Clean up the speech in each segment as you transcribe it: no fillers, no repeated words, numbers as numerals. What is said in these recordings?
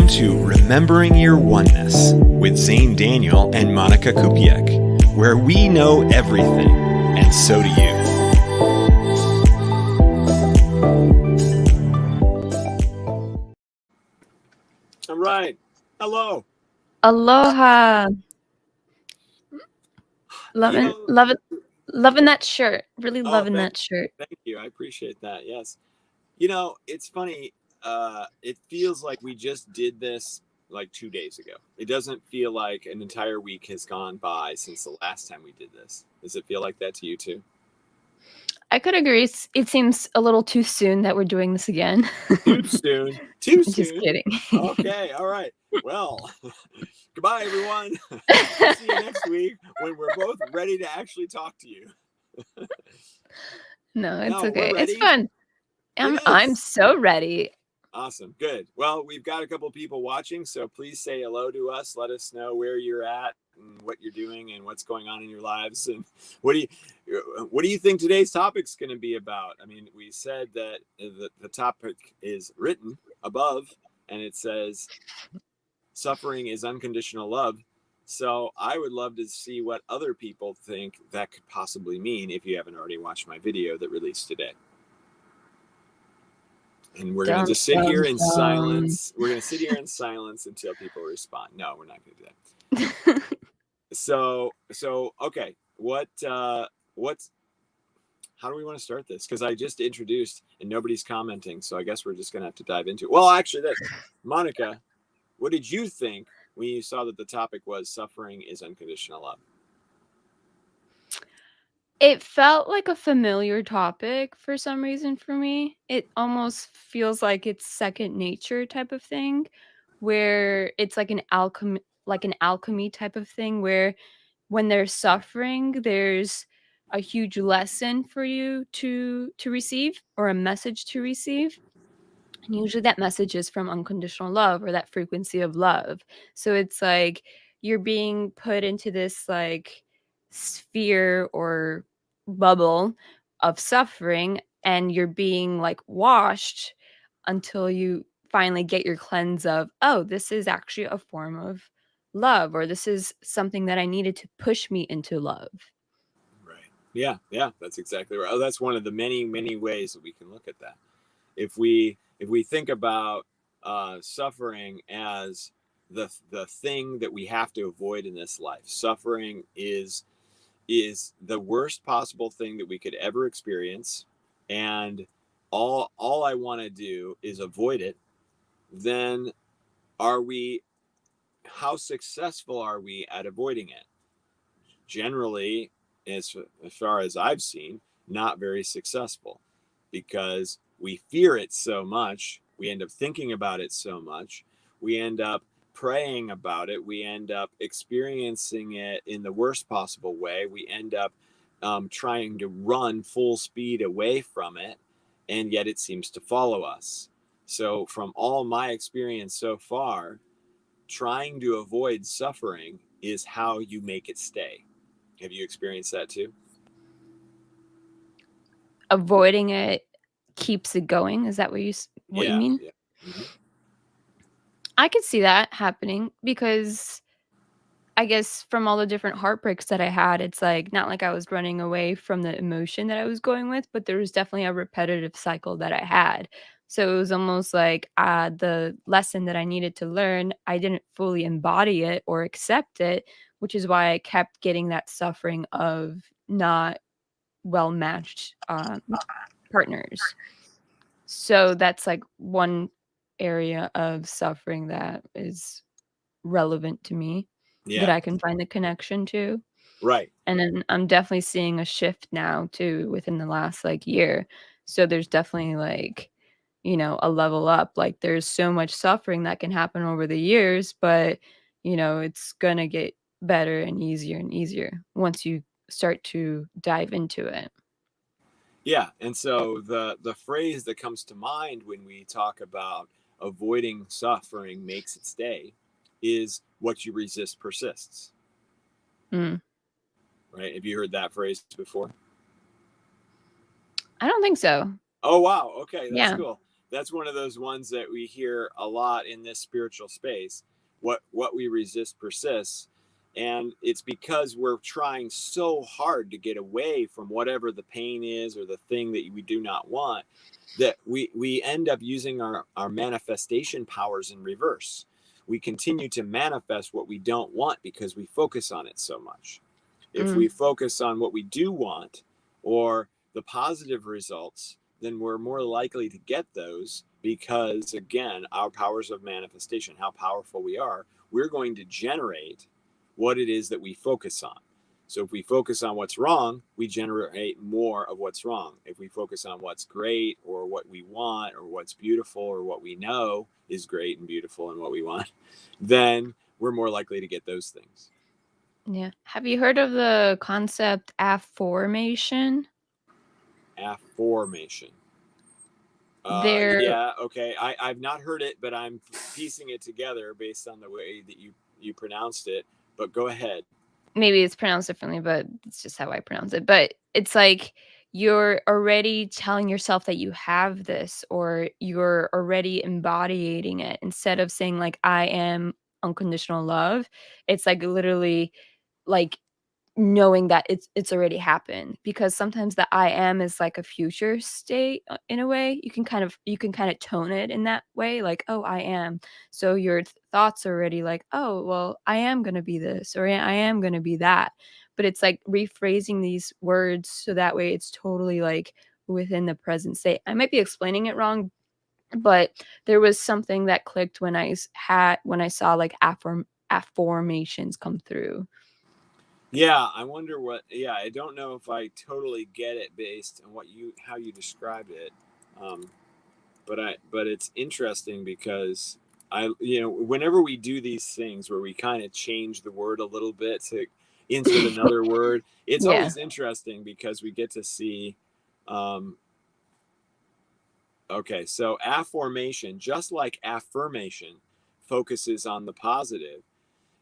Welcome to Remembering Your Oneness with Zane Daniel and Monica Kupiec, where we know everything, and so do you. All right. Hello. Aloha. Loving that shirt. Really loving that shirt. Thank you. I appreciate that. Yes. It's funny. It feels like we just did this like 2 days ago. It doesn't feel like an entire week has gone by since the last time we did this. Does it feel like that to you too? I could agree. It seems a little too soon that we're doing this again. Too soon. Too soon. Just kidding. Okay. All right. Well, goodbye, everyone. See you next week when we're both ready to actually talk to you. No, it's okay. It's fun. I'm so ready. Awesome. Good. Well, we've got a couple of people watching, so please say hello to us. Let us know where you're at and what you're doing and what's going on in your lives. And what do you think today's topic's going to be about? I mean, we said that the topic is written above, and it says suffering is unconditional love. So I would love to see what other people think that could possibly mean if you haven't already watched my video that rreleased today. And we're going to just sit here in silence. We're going to sit here in silence until people respond. No, we're not going to do that. So okay. How do we want to start this? Because I just introduced and nobody's commenting. So I guess we're just going to have to dive into it. Well, actually, Monica, what did you think when you saw that the topic was suffering is unconditional love? It felt like a familiar topic for some reason for me. It almost feels like it's second nature type of thing, where it's like an alchemy type of thing, where when there's suffering, there's a huge lesson for you to receive, or a message to receive. And usually that message is from unconditional love, or that frequency of love. So it's like you're being put into this like sphere or bubble of suffering, and you're being like washed until you finally get your cleanse of, oh, this is actually a form of love, or this is something that I needed to push me into love. Right. Yeah, that's exactly right. Oh, that's one of the many, many ways that we can look at that. If we think about suffering as the thing that we have to avoid in this life, suffering is the worst possible thing that we could ever experience, and all I want to do is avoid it, then how successful are we at avoiding it? Generally, as far as I've seen, not very successful, because we fear it so much. We end up thinking about it so much. We end up praying about it. We end up experiencing it in the worst possible way. We end up trying to run full speed away from it, and yet it seems to follow us. So from all my experience so far, trying to avoid suffering is how you make it stay. Have you experienced that too? Avoiding it keeps it going. Is that what you mean? Yeah. Mm-hmm. I could see that happening, because I guess from all the different heartbreaks that I had, it's like not like I was running away from the emotion that I was going with, but there was definitely a repetitive cycle that I had. So it was almost like the lesson that I needed to learn, I didn't fully embody it or accept it, which is why I kept getting that suffering of not well-matched partners. So that's like one area of suffering that is relevant to me, that I can find the connection to. Right. And then I'm definitely seeing a shift now too within the last like year. So there's definitely like, a level up. Like there's so much suffering that can happen over the years, but it's gonna get better and easier once you start to dive into it. Yeah, and so the phrase that comes to mind when we talk about avoiding suffering makes it stay is what you resist persists. Mm. Right? Have you heard that phrase before? I don't think so. Oh, wow. Okay, that's cool. that's one of those ones that we hear a lot in this spiritual space. What we resist persists. And it's because we're trying so hard to get away from whatever the pain is or the thing that we do not want, that we end up using our manifestation powers in reverse. We continue to manifest what we don't want because we focus on it so much. If we focus on what we do want or the positive results, then we're more likely to get those because, again, our powers of manifestation, how powerful we are, we're going to generate what it is that we focus on. So if we focus on what's wrong, we generate more of what's wrong. If we focus on what's great or what we want or what's beautiful or what we know is great and beautiful and what we want, then we're more likely to get those things. Yeah. Have you heard of the concept affirmation? Affirmation. There, Yeah, okay. I've not heard it, but I'm piecing it together based on the way that you pronounced it. But go ahead. maybe it's pronounced differently, but it's just how I pronounce it. But it's like you're already telling yourself that you have this, or you're already embodying it instead of saying like I am unconditional love. It's like literally like knowing that it's already happened, because sometimes the I am is like a future state, in a way. You can kind of tone it in that way, like, "Oh, I am." So your thoughts are already like, "Oh, well, I am gonna be this," or "I am gonna be that." But it's like rephrasing these words so that way it's totally, like, within the present state. I might be explaining it wrong, but there was something that clicked when when I saw, like, affirmations come through. Yeah, I wonder what. Yeah, I don't know if I totally get it based on how you described it, um, but it's interesting because whenever we do these things where we kind of change the word a little bit to insert another word, it's Yeah. always interesting because we get to see. Um, okay, so affirmation, just like affirmation, focuses on the positive.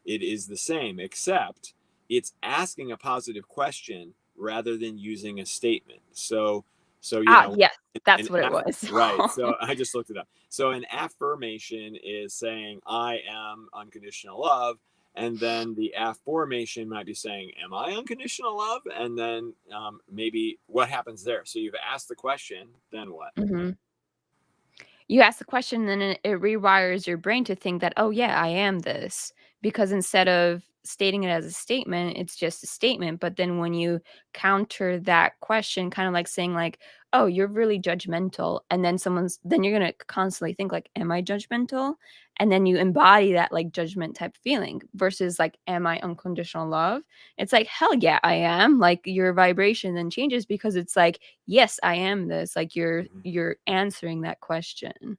It is the same, except it's asking a positive question rather than using a statement. So Yes, an that's what it was. right. So I just looked it up. So an affirmation is saying I am unconditional love, and then the affirmation might be saying, "Am I unconditional love?" And then maybe what happens there. So you've asked the question, then what? Mhm. You ask the question, then it rewires your brain to think that, "Oh, yeah, I am this." Because instead of stating it as a statement, it's just a statement, but then when you counter that question, kinda like saying like, "Oh, you're really judgmental," and then you're gonna constantly think like, "Am I judgmental?" And then you embody that, like, judgment type feeling versus like, "Am I unconditional love?" It's like, "Hell yeah, I am." Like, your vibration then changes because it's like, "Yes, I am this." Like, Mhm. you're answering that question.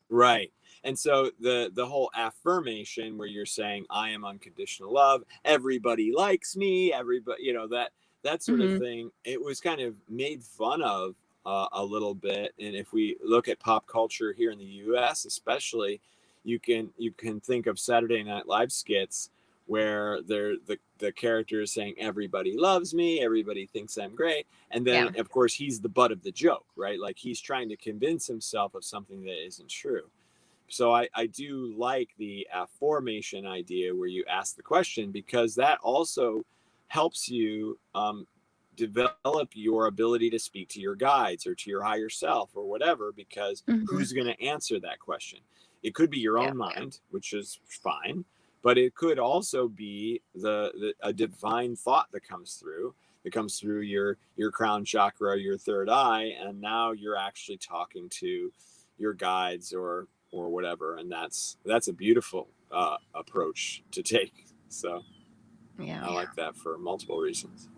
Right. And so the whole affirmation where you're saying I am unconditional love, everybody likes me, everybody, that sort of Mhm. thing, it was kind of made fun of a little bit. And if we look at pop culture here in the US especially, you can think of Saturday Night Live skits where the character is saying everybody loves me, everybody thinks I'm great, and then Yeah. of course he's the butt of the joke, right? Like he's trying to convince himself of something that isn't true. So I do like the affirmation idea where you ask the question, because that also helps you develop your ability to speak to your guides or to your higher self or whatever, because Mhm. who's going to answer that question? It could be your Yeah. own mind, which is fine, but it could also be a divine thought that comes through your crown chakra, your third eye, and now you're actually talking to your guides or whatever, and that's a beautiful approach to take. So Yeah. I like that for multiple reasons.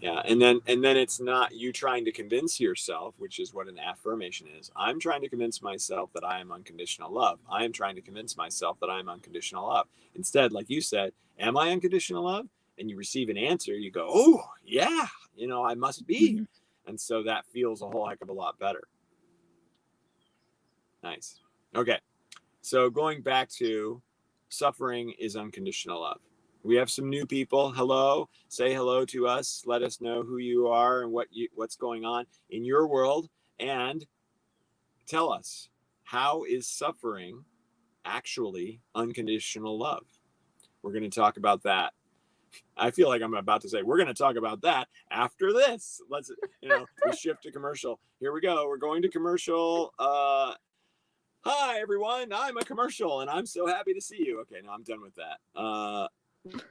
Yeah, and then it's not you trying to convince yourself, which is what an affirmation is. I'm trying to convince myself that I am unconditional love. I am trying to convince myself that I am unconditional love. Instead, like you said, am I unconditional love? And you receive an answer, you go, oh yeah, I must be. Mhm. And so that feels a whole heck of a lot better. Nice. Okay. So going back to suffering is unconditional love. We have some new people. Hello. Say hello to us. Let us know who you are and what's going on in your world. And tell us, how is suffering actually unconditional love? We're going to talk about that. I feel like I'm about to say we're going to talk about that after this. Let's, we shift to commercial. Here we go. We're going to commercial. Hi everyone, I'm a commercial, and I'm so happy to see you. Okay, now I'm done with that.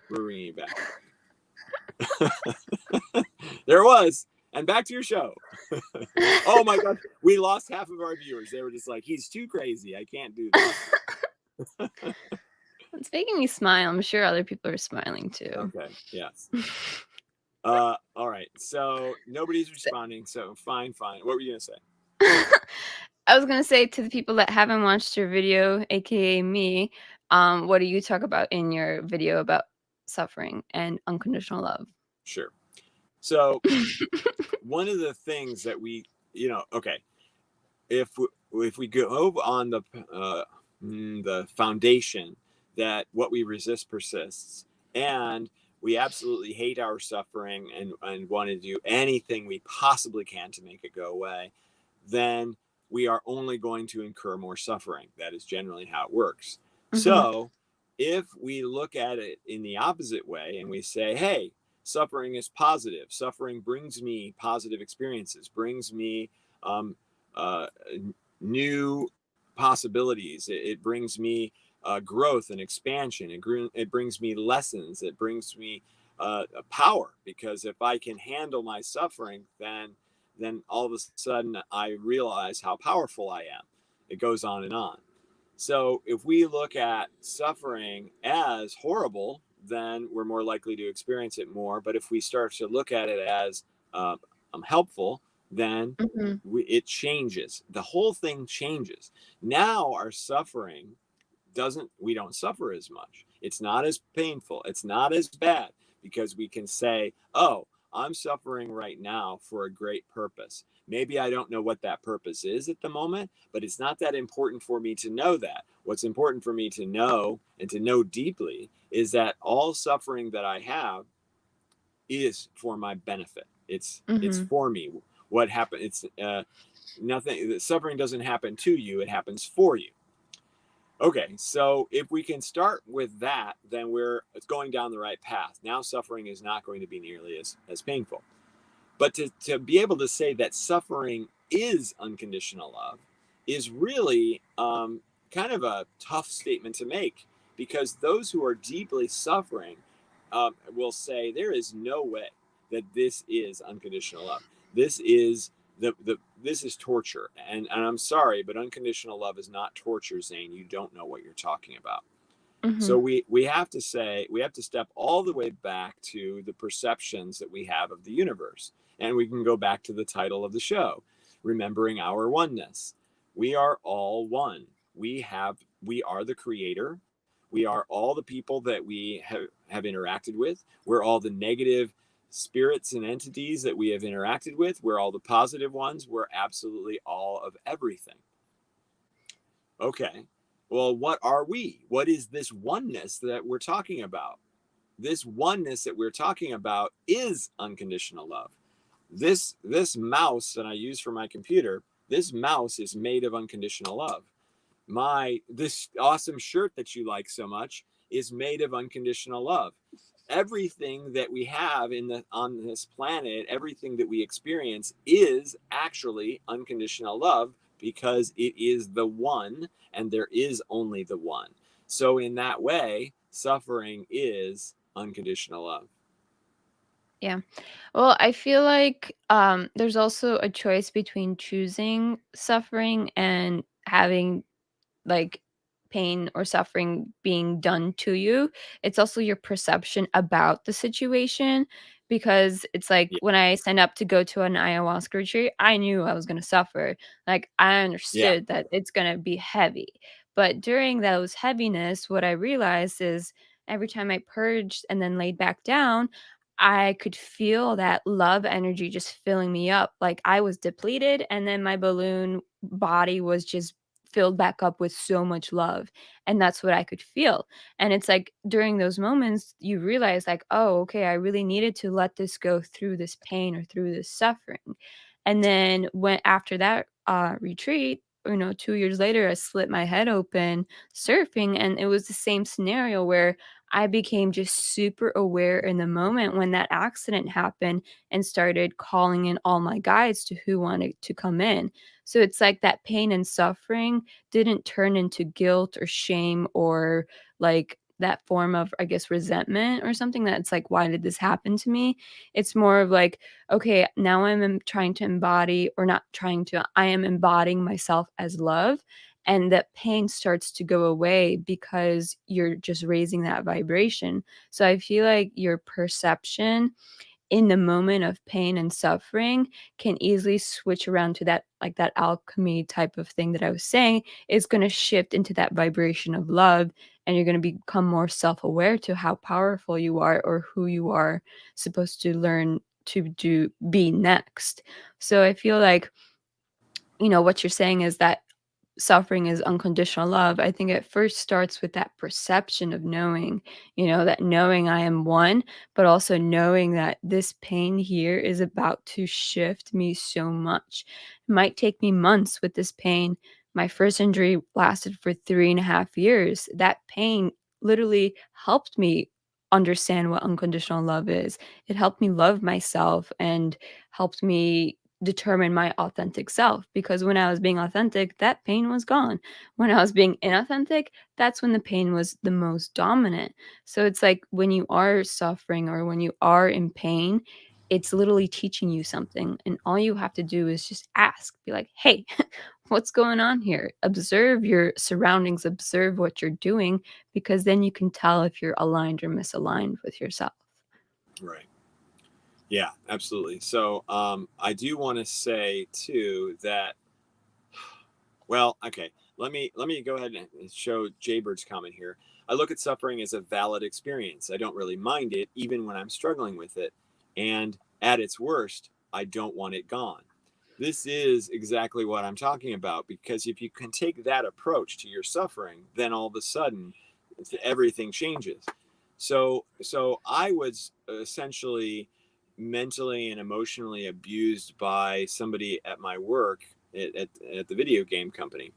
We're bringing it back. There it was. And back to your show. Oh my God, we lost half of our viewers. They were just like, he's too crazy. I can't do this. It's making me smile. I'm sure other people are smiling too. Okay, yes. All right, so nobody's responding, so fine. What were you going to say? I was going to say to the people that haven't watched your video, aka me, what do you talk about in your video about suffering and unconditional love? Sure. So one of the things that we, okay, if we go on the foundation that what we resist persists, and we absolutely hate our suffering and want to do anything we possibly can to make it go away, then we are only going to incur more suffering. That is generally how it works. Mm-hmm. So if we look at it in the opposite way and we say, hey, suffering is positive. Suffering brings me positive experiences, brings me new possibilities. It brings me growth and expansion. It brings me lessons. It brings me power, because if I can handle my suffering, then all of a sudden I realize how powerful I am. It goes on and on. So if we look at suffering as horrible, then we're more likely to experience it more. But if we start to look at it as helpful, then it changes. The whole thing changes. Now our suffering we don't suffer as much. It's not as painful. It's not as bad, because we can say, oh, I'm suffering right now for a great purpose. Maybe I don't know what that purpose is at the moment, but it's not that important for me to know that. What's important for me to know, and to know deeply, is that all suffering that I have is for my benefit. It's for me. What happened? It's nothing. Suffering doesn't happen to you. It happens for you. Okay, so if we can start with that, then it's going down the right path. Now suffering is not going to be nearly as painful. But to be able to say that suffering is unconditional love is really kind of a tough statement to make, because those who are deeply suffering will say there is no way that this is unconditional love. This is this is torture, and I'm sorry, but unconditional love is not torture, Zane. You don't know what you're talking about. So we have to step all the way back to the perceptions that we have of the universe, and we can go back to the title of the show, remembering our oneness. We are all one. We are the creator. We are all the people that we have interacted with. We're all the negative spirits and entities that we have interacted with. We're all the positive ones. We're absolutely all of everything. Okay, well, what are we? What is this oneness that we're talking about? This oneness that we're talking about is unconditional love. This mouse that I use for my computer, this mouse is made of unconditional love. This awesome shirt that you like so much is made of unconditional love. Everything that we have on this planet, everything that we experience, is actually unconditional love, because it is the one, and there is only the one. So in that way, suffering is unconditional love. Yeah. Well, I feel like there's also a choice between choosing suffering and having like pain or suffering being done to you. It's also your perception about the situation, because it's like when I signed up to go to an ayahuasca retreat, I knew I was going to suffer. Like I understood that it's going to be heavy. But during those heaviness, what I realized is every time I purged and then laid back down, I could feel that love energy just filling me up. Like I was depleted, and then my balloon body was just filled back up with so much love, and that's what I could feel. And it's like during those moments you realize like, oh, okay, I really needed to let this go through this pain or through this suffering. And then when after that retreat, 2 years later, I slit my head open surfing, and it was the same scenario where I became just super aware in the moment when that accident happened and started calling in all my guides to who wanted to come in. So it's like that pain and suffering didn't turn into guilt or shame or like that form of, I guess, resentment or something that's like, why did this happen to me? It's more of like, okay, now trying to embody, or not trying to, I am embodying myself as love. And that pain starts to go away because you're just raising that vibration. So I feel like your perception in the moment of pain and suffering can easily switch around to that, like that alchemy type of thing that I was saying, is going to shift into that vibration of love, and you're going to become more self-aware to how powerful you are or who you are supposed to learn to be next. So I feel like, what you're saying is that suffering is unconditional love. I think it first starts with that perception of knowing, that knowing I am one, but also knowing that this pain here is about to shift me so much. It might take me months with this pain. My first injury lasted for 3.5 years. That pain literally helped me understand what unconditional love is. It helped me love myself and helped me determine my authentic self, because when I was being authentic, that pain was gone. When I was being inauthentic, that's when the pain was the most dominant. So it's like when you are suffering or when you are in pain, it's literally teaching you something. And all you have to do is just ask, be like, hey, what's going on here? Observe your surroundings, observe what you're doing, because then you can tell if you're aligned or misaligned with yourself. Right. Yeah, absolutely. So I do want to say too that, well, okay, let me go ahead and show Jaybird's comment here. I look at suffering as a valid experience. I don't really mind it, even when I'm struggling with it. And at its worst, I don't want it gone. This is exactly what I'm talking about, because if you can take that approach to your suffering, then all of a sudden everything changes. So I was essentially mentally and emotionally abused by somebody at my work at the video game company.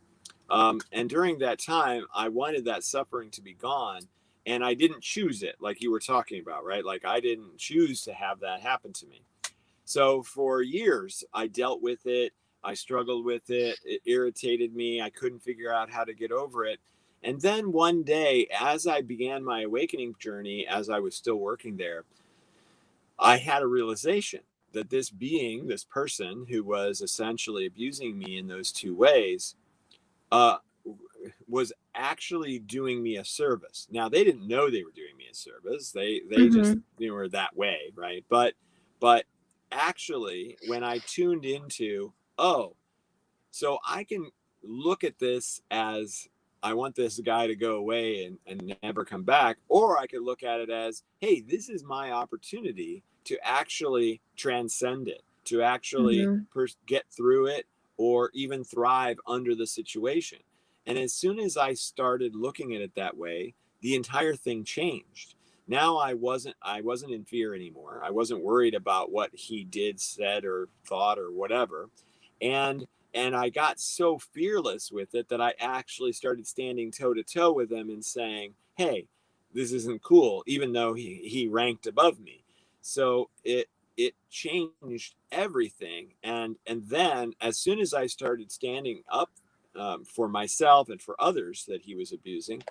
And during that time, I wanted that suffering to be gone. And I didn't choose it, like you were talking about, right? Like I didn't choose to have that happen to me. So for years, I dealt with it. I struggled with it. It irritated me. I couldn't figure out how to get over it. And then one day, as I began my awakening journey, as I was still working there, I had a realization that this being, this person who was essentially abusing me in those two ways, uh, was actually doing me a service. Now they didn't know they were doing me a service. They just Mm-hmm. were that way, right? But actually, when I tuned into, oh, so I can look at this as, I want this guy to go away and never come back. Or I could look at it as, hey, this is my opportunity to actually transcend it, to actually Mm-hmm. get through it, or even thrive under the situation. And as soon as I started looking at it that way, the entire thing changed. Now I wasn't in fear anymore. I wasn't worried about what he did, said, or thought, or whatever. And and I got so fearless with it that I actually started standing toe to toe with him and saying, hey, this isn't cool, even though he ranked above me. So it changed everything. And then as soon as I started standing up for myself and for others that he was abusing,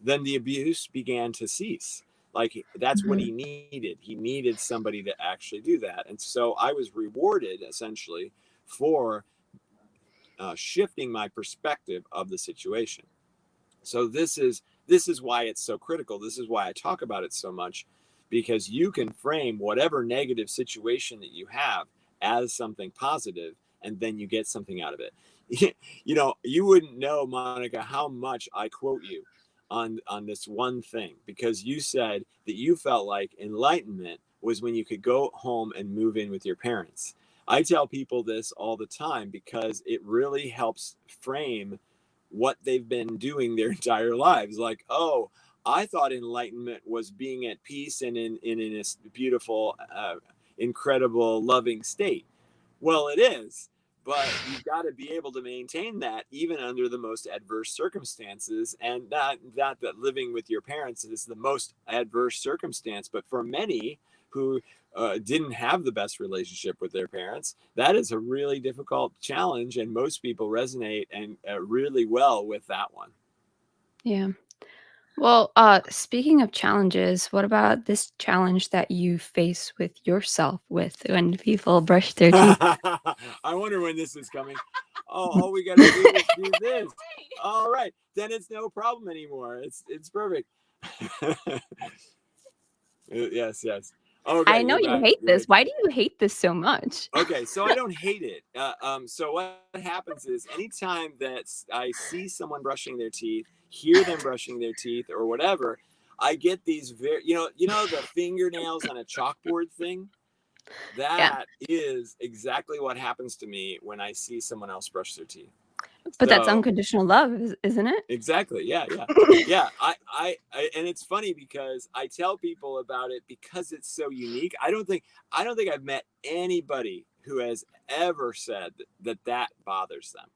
then the abuse began to cease. Like that's what Mm-hmm. he needed. He needed somebody to actually do that. And so I was rewarded essentially for shifting my perspective of the situation. So this is why it's so critical. This is why I talk about it so much, because you can frame whatever negative situation that you have as something positive, and then you get something out of it. You wouldn't know, Monica, how much I quote you on this one thing, because you said that you felt like enlightenment was when you could go home and move in with your parents. I tell people this all the time because it really helps frame what they've been doing their entire lives. Like, oh, I thought enlightenment was being at peace and in a beautiful, incredible, loving state. Well, it is, but you've got to be able to maintain that even under the most adverse circumstances. And not that living with your parents is the most adverse circumstance, but for many who didn't have the best relationship with their parents, that is a really difficult challenge, and most people resonate and really well with that one. Yeah. Well, speaking of challenges, what about this challenge that you face with yourself with when people brush their teeth? I wonder when this is coming. Oh, all we got to do is do this. All right, then it's no problem anymore. It's perfect. Yes, yes. Okay, I know you're you back. hate You're this. right. Why do you hate this so much? Okay, so I don't hate it. So what happens is anytime that I see someone brushing their teeth, hear them brushing their teeth, or whatever, I get these very, the fingernails on a chalkboard thing. Yeah, That is exactly what happens to me when I see someone else brush their teeth. but that's So unconditional love, isn't it? exactly, yeah, yeah, yeah. And it's funny because I tell people about it because it's so unique. I don't think I've met anybody who has ever said that bothers them.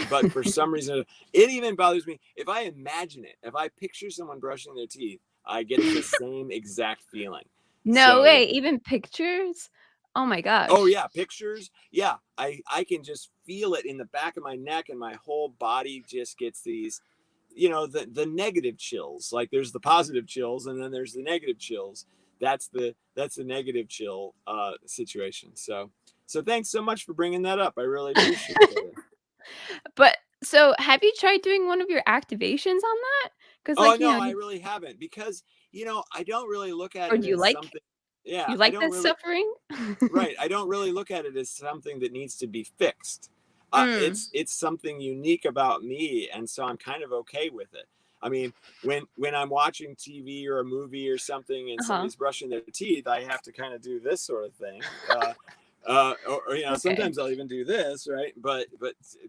But for some reason, it even bothers me if I imagine it. If I picture someone brushing their teeth, I get the same exact feeling. No So way, even pictures? Oh my oh gosh. yeah, pictures. Yeah, I can just feel it in the back of my neck, and my whole body just gets these, the negative chills. Like there's the positive chills, and then there's the negative chills. That's the negative chill situation. So thanks so much for bringing that up. I really appreciate it. But so have you tried doing one of your activations on that? Because Oh like, no, I you really haven't, because I don't really look at or it do you as like something. Yeah, you I like don't this really. suffering? Right. I don't really look at it as something that needs to be fixed. Mm, It's something unique about me, and so I'm kind of okay with it. I mean, when I'm watching TV or a movie or something, and uh-huh, somebody's brushing their teeth, I have to kind of do this sort of thing. Or okay. sometimes I'll even do this, right? But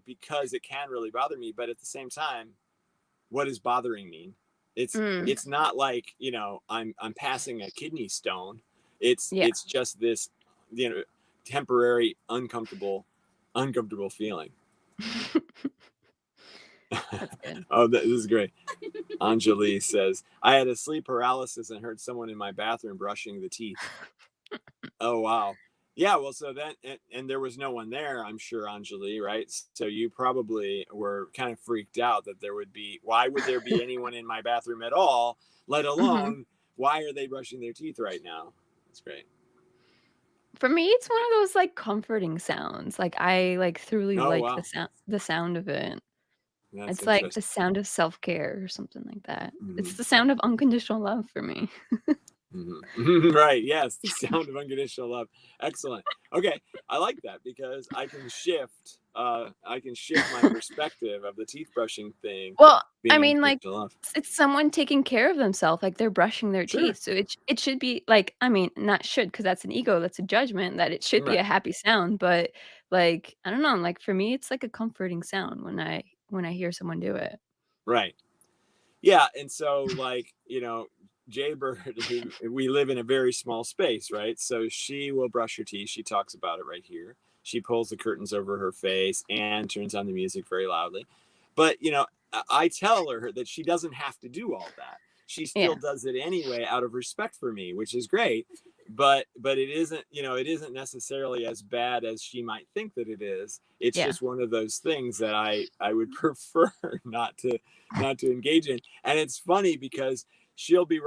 because it can really bother me. But at the same time, what does bothering mean? It's Mm, it's not like I'm passing a kidney stone. It's yeah, it's just this temporary uncomfortable feeling. that's good. Oh, this is great. Anjali says, I had a sleep paralysis and heard someone in my bathroom brushing the teeth. Oh wow. Yeah, well, so then, and there was no one there, I'm sure, Anjali, right? So you probably were kind of freaked out that why would there be anyone in my bathroom at all, let Mhm. alone why are they brushing their teeth right now? That's great. For me, it's one of those, like, comforting sounds, like, I, like, truly Oh like wow, the sound of it. that's It's like the interesting. sound of self-care or something like that. It's Hmm. the sound of unconditional love for me. Hmm. Right. Yes. The sound of unconditional love. Excellent. Okay. I like that because I can shift my perspective of the teeth brushing thing Well, I being mean, like, unconditional love. it's someone taking care of themselves, like, they're brushing their Sure. teeth, so it should be like I mean, not should, because that's an ego, that's a judgment, that it should be a Right. happy sound, but, like, I don't know, like, for me, it's like a comforting sound when I hear someone do it. Right. Yeah. And so, like, Jaybird, who we live in a very small space, right? So she will brush her teeth. She talks about it right here. She pulls the curtains over her face and turns on the music very loudly. But, I tell her that she doesn't have to do all that. She still Yeah, does it anyway out of respect for me, which is great. But it isn't necessarily as bad as she might think that it is. It's yeah. just one of those things that I would prefer not to engage in. And it's funny because she'll be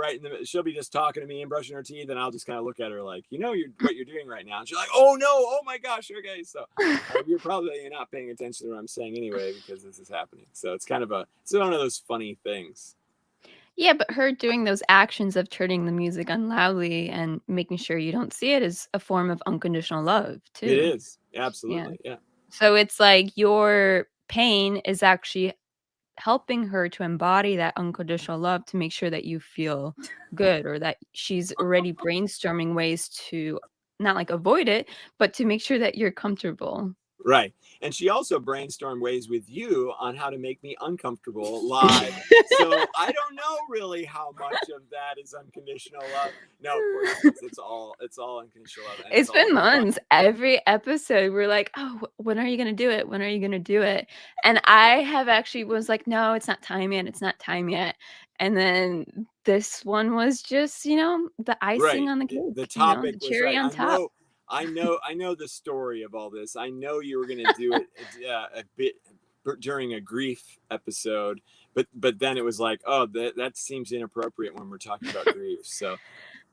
just talking to me and brushing her teeth, and I'll just kind of look at her like, what you're doing right now. And she's like, oh no, oh my gosh, okay. So you're probably not paying attention to what I'm saying anyway because this is happening. So it's one of those funny things. Yeah, but her doing those actions of turning the music on loudly and making sure you don't see it is a form of unconditional love It too. is Yeah. absolutely, yeah. So it's like your pain is actually helping her to embody that unconditional love to make sure that you feel good or that she's already brainstorming ways to not like avoid it, but to make sure that you're comfortable. Right. And she also brainstormed ways with you on how to make me uncomfortable live. So I don't know really how much of that is unconditional love. No, of course it is. It's all unconditional love. And It's it's all been months. Every episode, we're like, "Oh, when are you gonna do it? When are you gonna do it?" And I have actually was like, "No, it's not time yet. It's not time yet." And then this one was just, the icing right. on the The cake, topic the was cherry right. on top. I know the story of all this. I know you were going to do it a bit during a grief episode, but then it was like, oh, that seems inappropriate when we're talking about grief. So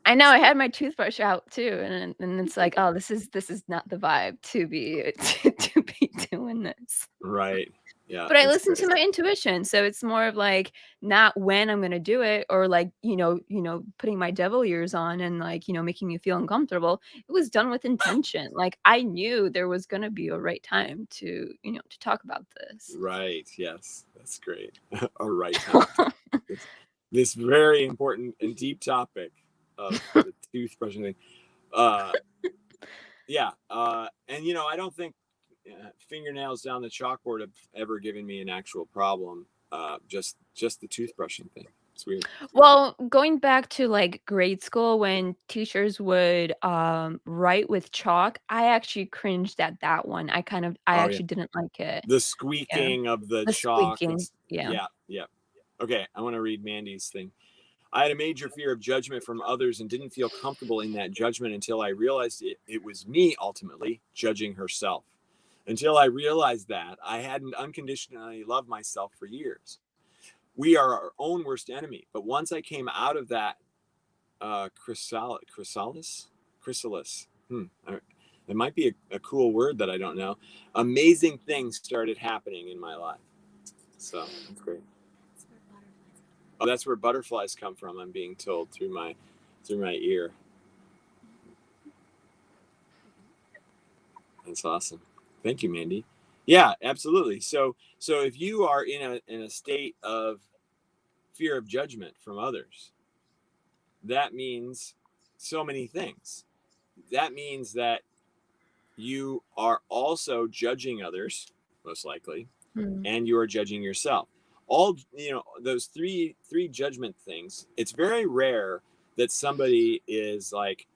I know I had my toothbrush out too, and it's like, "Oh, this is not the vibe to be to be doing this." right, yeah, But I that's listen great. to my intuition, so it's more of like not when I'm gonna do it or like, putting my devil ears on and like, making me feel uncomfortable. It was done with intention. Like I knew there was gonna be a right time to talk about this. Right, yes, that's great. All right, time. This very important and deep topic of the toothbrushing thing. Uh, yeah, and I don't think fingernails down the chalkboard have ever given me an actual problem. Just the toothbrushing thing. It's weird. Well, going back to like grade school when teachers would write with chalk, I actually cringed at that one. I Oh yeah, actually didn't like it. the Yeah. squeaking of the The chalk. squeaking. Yeah. Yeah, yeah. Okay, I want to read Mandy's thing. I had a major fear of judgment from others and didn't feel comfortable in that judgment until I realized it was me ultimately judging herself. Until I realized that, I hadn't unconditionally loved myself for years. We are our own worst enemy. But once I came out of that chrysalis, it might be a cool word that I don't know. Amazing things started happening in my life. So that's great. Oh, that's where butterflies come from. I'm being told through my ear. That's awesome. Thank you, Mandy. Yeah, absolutely. So if you are in a state of fear of judgment from others, that means so many things. That means that you are also judging others, most likely, Mm. and you are judging yourself. All those three judgment things. It's very rare that somebody is like,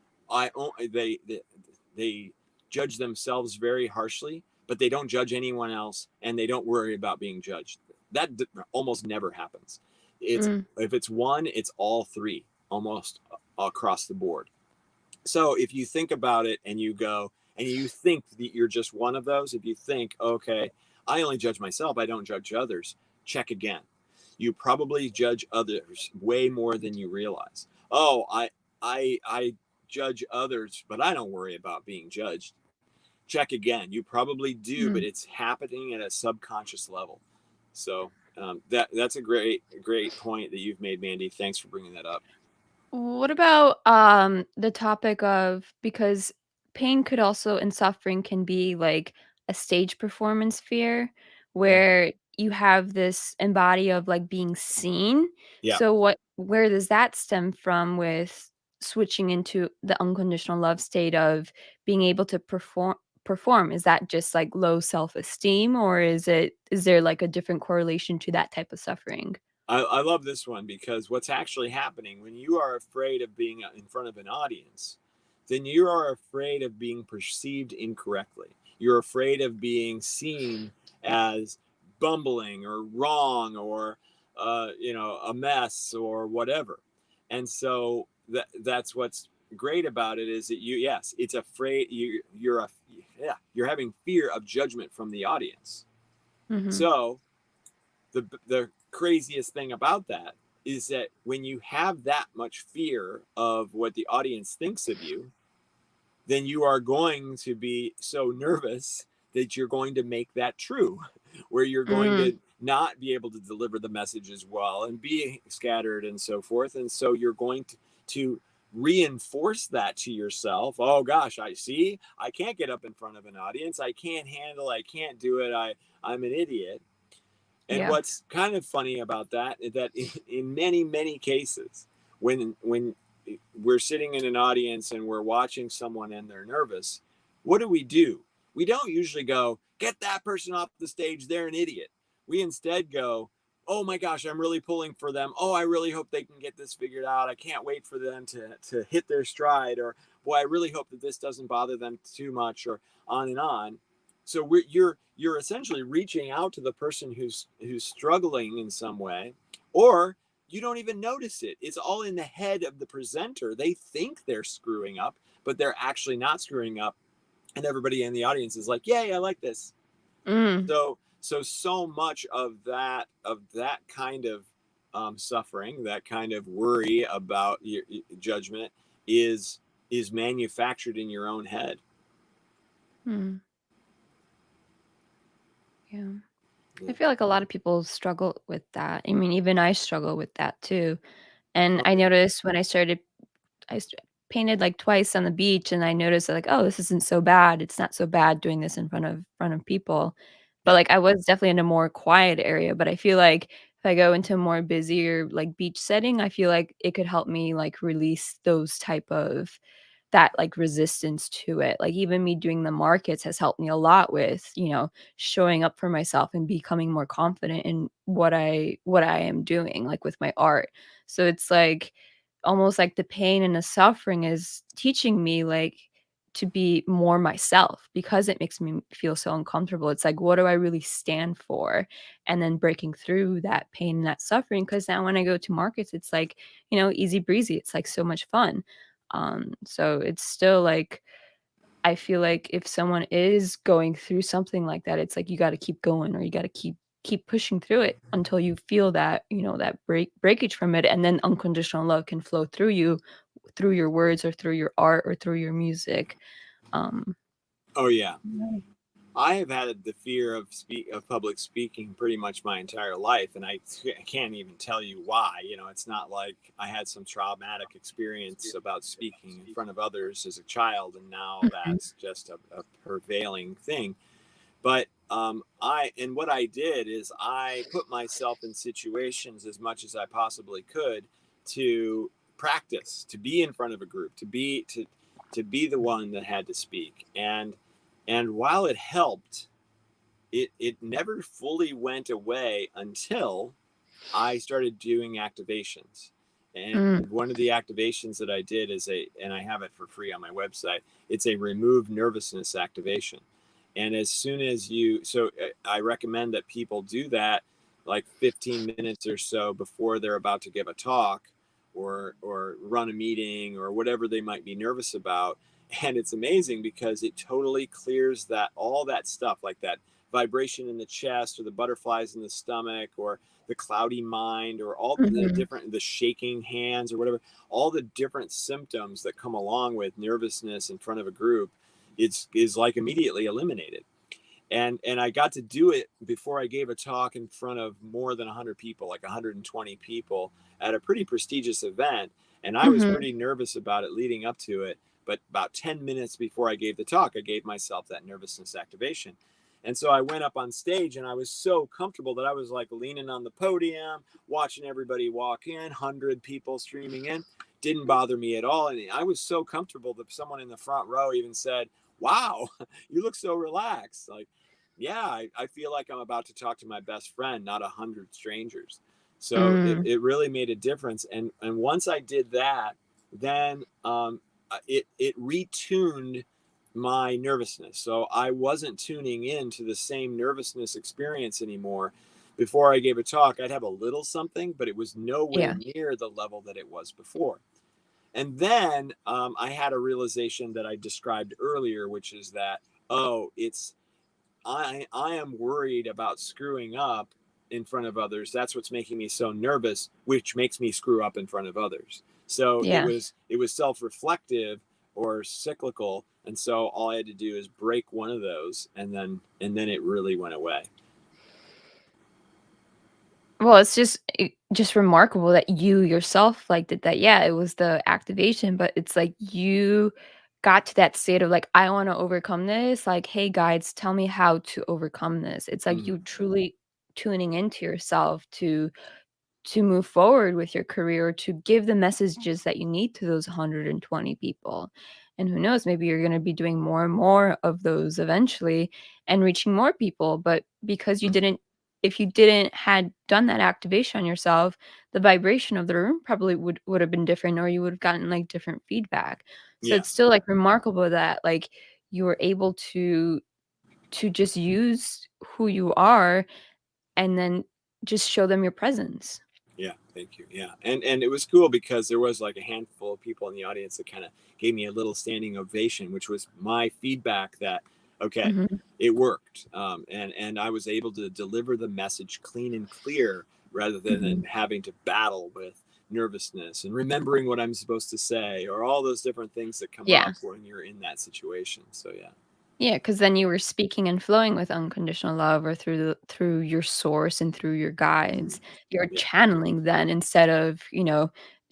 they judge themselves very harshly, but they don't judge anyone else, and they don't worry about being judged. That almost never happens. It's Mm. If it's one, it's all three, almost across the board. So if you think about it and you go and you think that you're just one of those, if you think, okay, I only judge myself, I don't judge others, check again. You probably judge others way more than you realize. Oh, I judge others, but I don't worry about being judged. Check again. You probably do, but Mm. it's happening at a subconscious level. So that's a great point that you've made, Mandy. Thanks for bringing that up. What about the topic of because pain could also and suffering can be like a stage performance fear Yeah. where you have this embody of like being seen. Yeah. So where does that stem from with switching into the unconditional love state of being able to perform? Is that just like low self-esteem or is there like a different correlation to that type of suffering? I love this one because what's actually happening when you are afraid of being in front of an audience, then you are afraid of being perceived incorrectly. You're afraid of being seen as bumbling or wrong or a mess or whatever. And so that's what's great about it is that it's afraid you're having fear of judgment from the audience. Mhm. So the craziest thing about that is that when you have that much fear of what the audience thinks of you, then you are going to be so nervous that you're going to make that true, where you're going Mm. to not be able to deliver the message as well and be scattered and so forth. And so you're going to reinforce that to yourself. Oh gosh, I can't get up in front of an audience. I can't do it. I'm an idiot. And Yeah. what's kind of funny about that is that in many, many cases, when we're sitting in an audience and we're watching someone and they're nervous, what do? we don't usually go, get that person off the stage, they're an idiot. We instead go, oh my gosh, I'm really pulling for them. Oh, I really hope they can get this figured out. I can't wait for them to hit their stride. Or, boy, I really hope that this doesn't bother them too much, or on and on. So you're essentially reaching out to the person who's struggling in some way, or you don't even notice it. It's all in the head of the presenter. They think they're screwing up, but they're actually not screwing up. And everybody in the audience is like, yay, I like this. Mm. So much of that kind of suffering, that kind of worry about your judgment is manufactured in your own head. Mm. Yeah. I feel like a lot of people struggle with that. I mean, even I struggle with that too. And I noticed when I painted like twice on the beach, and I noticed that, like, oh, this isn't so bad. It's not so bad doing this in front of people. But Yeah. like I was definitely in a more quiet area. But I feel like if I go into a more busier like beach setting, I feel like it could help me like release those type of that like resistance to it. Like even me doing the markets has helped me a lot with, showing up for myself and becoming more confident in what I am doing, like with my art. So it's like almost like the pain and the suffering is teaching me like to be more myself because it makes me feel so uncomfortable. It's like, what do I really stand for? And then breaking through that pain and that suffering. Cause now when I go to markets, it's like, easy breezy. It's like so much fun. So it's still like I feel like if someone is going through something like that, it's like you gotta keep going or you gotta keep pushing through it until you feel that, that breakage from it, and then unconditional love can flow through you, through your words or through your art or through your music. Um, Oh yeah. yeah. I have had the fear of public speaking pretty much my entire life, and I can't even tell you why. It's not like I had some traumatic experience about speaking in front of others as a child, and now Mhm, that's just a prevailing thing. But what I did is I put myself in situations as much as I possibly could to practice, to be in front of a group, to be the one that had to speak. And while it helped, it never fully went away until I started doing activations. And mm, one of the activations that I did and I have it for free on my website, it's a remove nervousness activation. And as soon as I recommend that people do that like 15 minutes or so before they're about to give a talk, or run a meeting, or whatever they might be nervous about. And it's amazing because it totally clears all that stuff, like that vibration in the chest, or the butterflies in the stomach, or the cloudy mind, or all mhm, the shaking hands, or whatever, all the different symptoms that come along with nervousness in front of a group. Is like immediately eliminated. And I got to do it before I gave a talk in front of more than 100 people, like 120 people, at a pretty prestigious event. And I was mhm, pretty nervous about it leading up to it. But about 10 minutes before I gave the talk, I gave myself that nervousness activation. And so I went up on stage, and I was so comfortable that I was like leaning on the podium, watching everybody walk in, 100 people streaming in. Didn't bother me at all. And I was so comfortable that someone in the front row even said, wow, you look so relaxed. Like, yeah, I feel like I'm about to talk to my best friend, not 100 strangers. So it, mm, it really made a difference. And once I did that, then it retuned my nervousness. So I wasn't tuning in to the same nervousness experience anymore. Before I gave a talk, I'd have a little something, but it was nowhere yeah, near the level that it was before. And then I had a realization that I described earlier, which is that, oh, I am worried about screwing up in front of others. That's what's making me so nervous, which makes me screw up in front of others. So it yeah. was it was self-reflective or cyclical, and so all I had to do is break one of those, and then it really went away. Well, it's just remarkable that you yourself, like, did that. Yeah, it was the activation, but it's like you got to that state of, like, "I wanna overcome this," like, "Hey, guides, tell me how to overcome this." It's like you Mm. truly tuning into yourself to move forward with your career, to give the messages that you need to those 120 people. And who knows, maybe you're going to be doing more and more of those eventually and reaching more people. But because you didn't, if you didn't had done that activation on yourself, the vibration of the room probably would have been different, or you would have gotten like different feedback. So Yeah. it's still like remarkable that like you were able to just use who you are and then just show them your presence. Yeah, thank you. Yeah, and it was cool because there was like a handful of people in the audience that kind of gave me a little standing ovation, which was my feedback that okay, Mhm. it worked, and I was able to deliver the message clean and clear rather than Mhm. having to battle with nervousness and remembering what I'm supposed to say or all those different things that come Yeah. up when you're in that situation. So yeah. Yeah, because then you were speaking and flowing with unconditional love, or through your source and through your guides. You're Yeah. channeling then, instead of,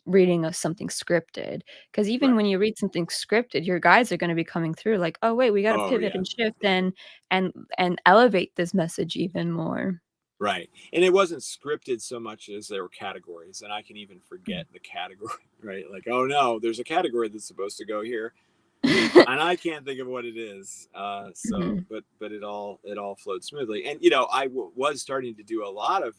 reading something scripted. Because even Right. when you read something scripted, your guides are gonna be coming through like, "Oh, wait, we gotta Oh pivot yeah. and shift and elevate this message even more." Right. And it wasn't scripted so much as there were categories. And I can even forget the category, right? Like, oh no, there's a category that's supposed to go here. And I can't think of what it is. So, Mhm. but it all flowed smoothly. And, I was starting to do a lot of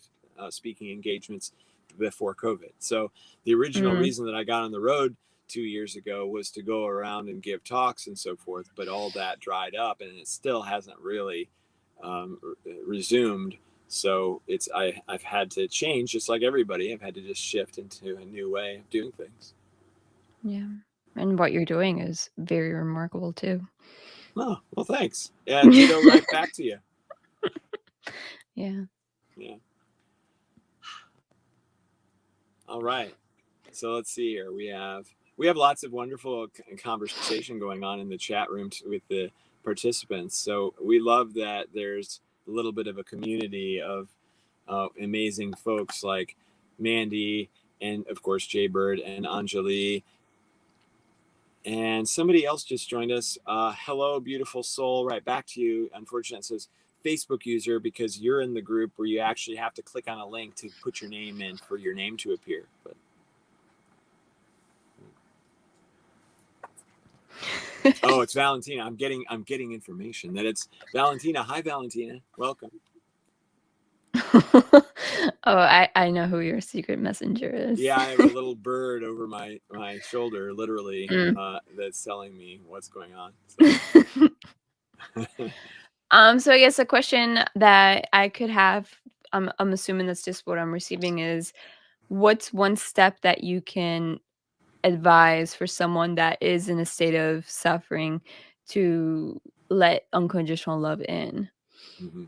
speaking engagements before COVID. So the original Mm. reason that I got on the road 2 years ago was to go around and give talks and so forth. But all that dried up and it still hasn't really resumed. So I've had to change, just like everybody. I've had to just shift into a new way of doing things. Yeah. And what you're doing is very remarkable too. Oh, well, thanks. Yeah, ditto right back to you. Yeah. Yeah. All right. So let's see here. We have lots of wonderful conversation going on in the chat room with the participants. So we love that there's a little bit of a community of amazing folks like Mandy and of course Jay Bird and Anjali. And somebody else just joined us. Hello, beautiful soul. Right back to you. Unfortunately, it says Facebook user because you're in the group where you actually have to click on a link to put your name in for your name to appear. But oh, it's Valentina. I'm getting information that it's Valentina. Hi, Valentina. Welcome. Oh, I know who your secret messenger is. Yeah, I have a little bird over my shoulder, literally, Mm. that's telling me what's going on. So. So I guess a question that I could have, I'm assuming that's just what I'm receiving, is what's one step that you can advise for someone that is in a state of suffering to let unconditional love in? Mm-hmm.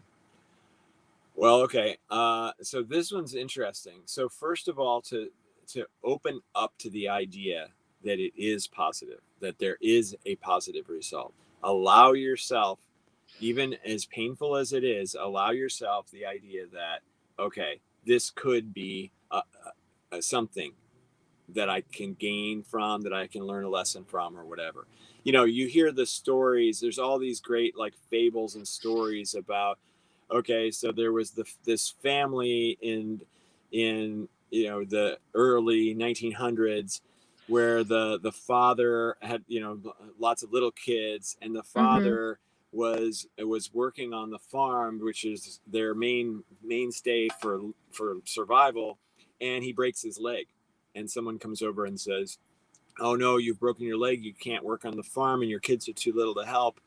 Well, okay. So this one's interesting. So first of all, to open up to the idea that it is positive, that there is a positive result. Allow yourself, even as painful as it is, allow yourself the idea that okay, this could be something that I can gain from, that I can learn a lesson from, or whatever. You hear the stories. There's all these great like fables and stories about okay, so there was this family in the early 1900s where the father had lots of little kids, and the Mhm. father was working on the farm, which is their mainstay for survival, and he breaks his leg, and someone comes over and says, oh no, you've broken your leg, you can't work on the farm, and your kids are too little to help,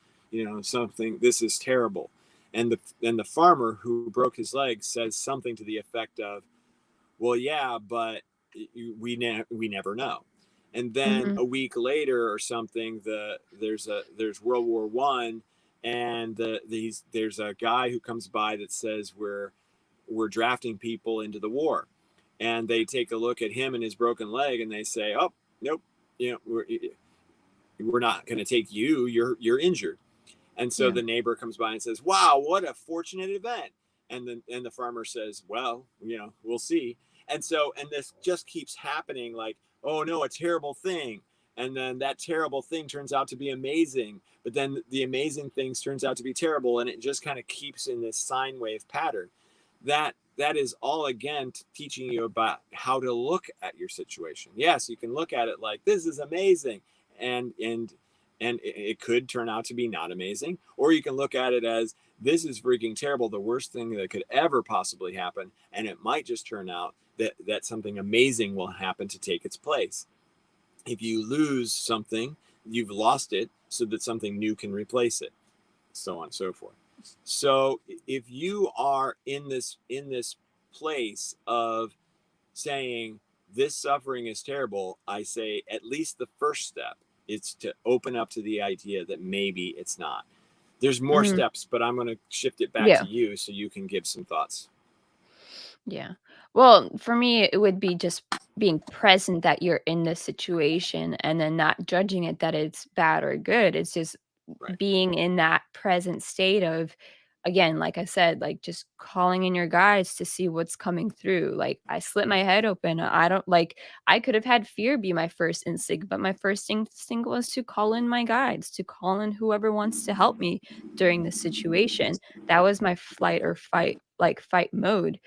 something, this is terrible. And the farmer who broke his leg says something to the effect of, well, yeah, but we never know. And then Mhm. a week later or something, there's World War One, and there's a guy who comes by that says we're drafting people into the war, and they take a look at him and his broken leg, and they say, oh nope, we're not going to take you. You're injured. And so Yeah. the neighbor comes by and says, wow, what a fortunate event. And the farmer says, well, we'll see. And this just keeps happening, like, oh no, a terrible thing. And then that terrible thing turns out to be amazing. But then the amazing things turns out to be terrible. And it just kind of keeps in this sine wave pattern. that is all again teaching you about how to look at your situation. Yes, you can look at it like this is amazing, and it could turn out to be not amazing, or you can look at it as this is freaking terrible, the worst thing that could ever possibly happen, and it might just turn out that something amazing will happen to take its place. If you lose something, you've lost it so that something new can replace it, so on and so forth. So if you are in this place of saying this suffering is terrible, I say at least the first step is to open up to the idea that maybe it's not. There's more Mm, steps, but I'm going to shift it back to yeah. you so you can give some thoughts. Yeah. Well, for me, it would be just being present that you're in this situation and then not judging it that it's bad or good. It's just Right. being in that present state of, again, like I said, like just calling in your guides to see what's coming through. Like I slit my head open. I don't like, I could have had fear be my first instinct, but my first instinct was to call in my guides, to call in whoever wants to help me during this situation. That was my flight or fight, like fight mode.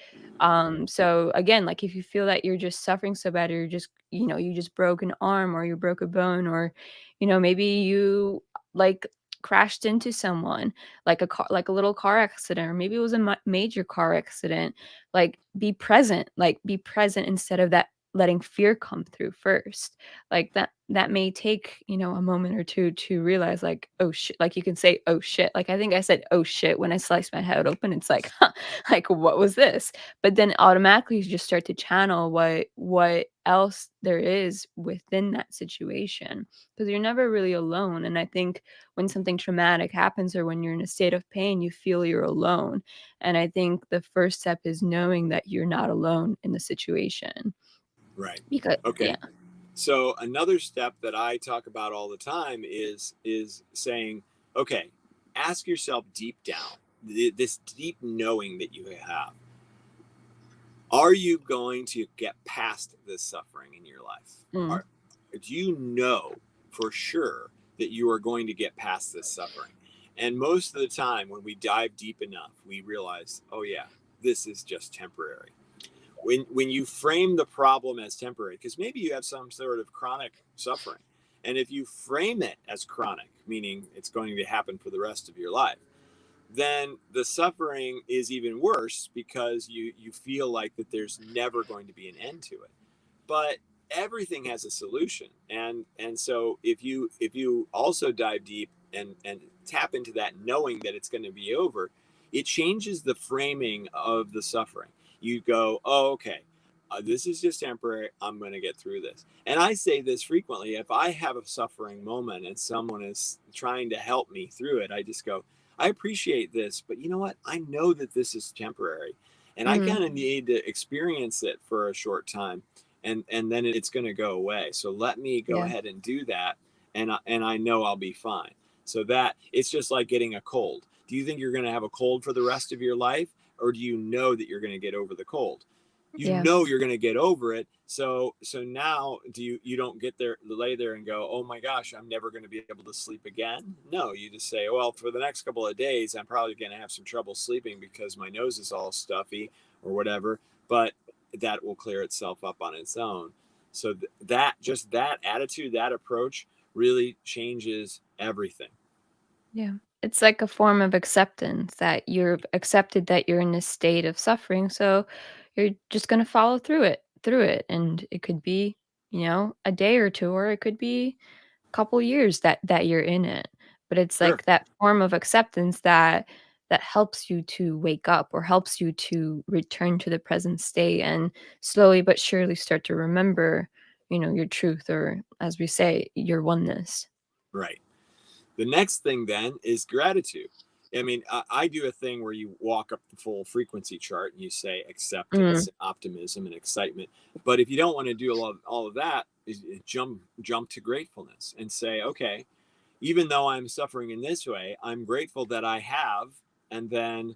So again, like if you feel that you're just suffering so bad, or you're just, you just broke an arm or you broke a bone, or, maybe you like crashed into someone, like a car, like a little car accident, or maybe it was a major car accident. Like be present instead of that letting fear come through first. Like that may take, a moment or two to realize like, oh shit, like you can say, oh shit. Like I think I said, oh shit, when I sliced my head open. It's like, huh, like what was this? But then automatically you just start to channel what else there is within that situation, because you're never really alone. And I think when something traumatic happens or when you're in a state of pain, you feel you're alone. And I think the first step is knowing that you're not alone in the situation. Right. Because yeah. Okay. So another step that I talk about all the time is saying, okay, ask yourself deep down, this deep knowing that you have. Are you going to get past this suffering in your life? Mm, Do you know for sure that you are going to get past this suffering? And most of the time, when we dive deep enough, we realize, oh yeah, this is just temporary. When you frame the problem as temporary, because maybe you have some sort of chronic suffering, and if you frame it as chronic, meaning it's going to happen for the rest of your life, then the suffering is even worse because you feel like that there's never going to be an end to it. But everything has a solution, and so if you also dive deep and tap into that knowing that it's going to be over, it changes the framing of the suffering. You go, oh, okay, this is just temporary, I'm going to get through this. And I say this frequently: if I have a suffering moment and someone is trying to help me through it, I just go, I appreciate this, but you know what, I know that this is temporary, and I mm, kind of need to experience it for a short time, and then it's going to go away. So let me go yeah. ahead and do that, and I know I'll be fine. So that it's just like getting a cold. Do you think you're going to have a cold for the rest of your life, or do you know that you're going to get over the cold? You Yeah. know you're going to get over it. So now you don't get there, lay there and go, oh my gosh, I'm never going to be able to sleep again. No, you just say, well, for the next couple of days I'm probably going to have some trouble sleeping because my nose is all stuffy or whatever, but that will clear itself up on its own. So that just that attitude, that approach really changes everything. Yeah. It's like a form of acceptance that you've accepted that you're in this state of suffering. So you're just going to follow through it. And it could be, a day or two, or it could be a couple years that you're in it. But it's Sure. like that form of acceptance that helps you to wake up or helps you to return to the present state and slowly but surely start to remember, your truth, or as we say, your oneness. Right. The next thing then is gratitude. I mean, I do a thing where you walk up the full frequency chart and you say Mm, acceptance, optimism, and excitement. But if you don't want to do all of that, jump to gratefulness and say, okay, even though I'm suffering in this way, I'm grateful that I have. And then,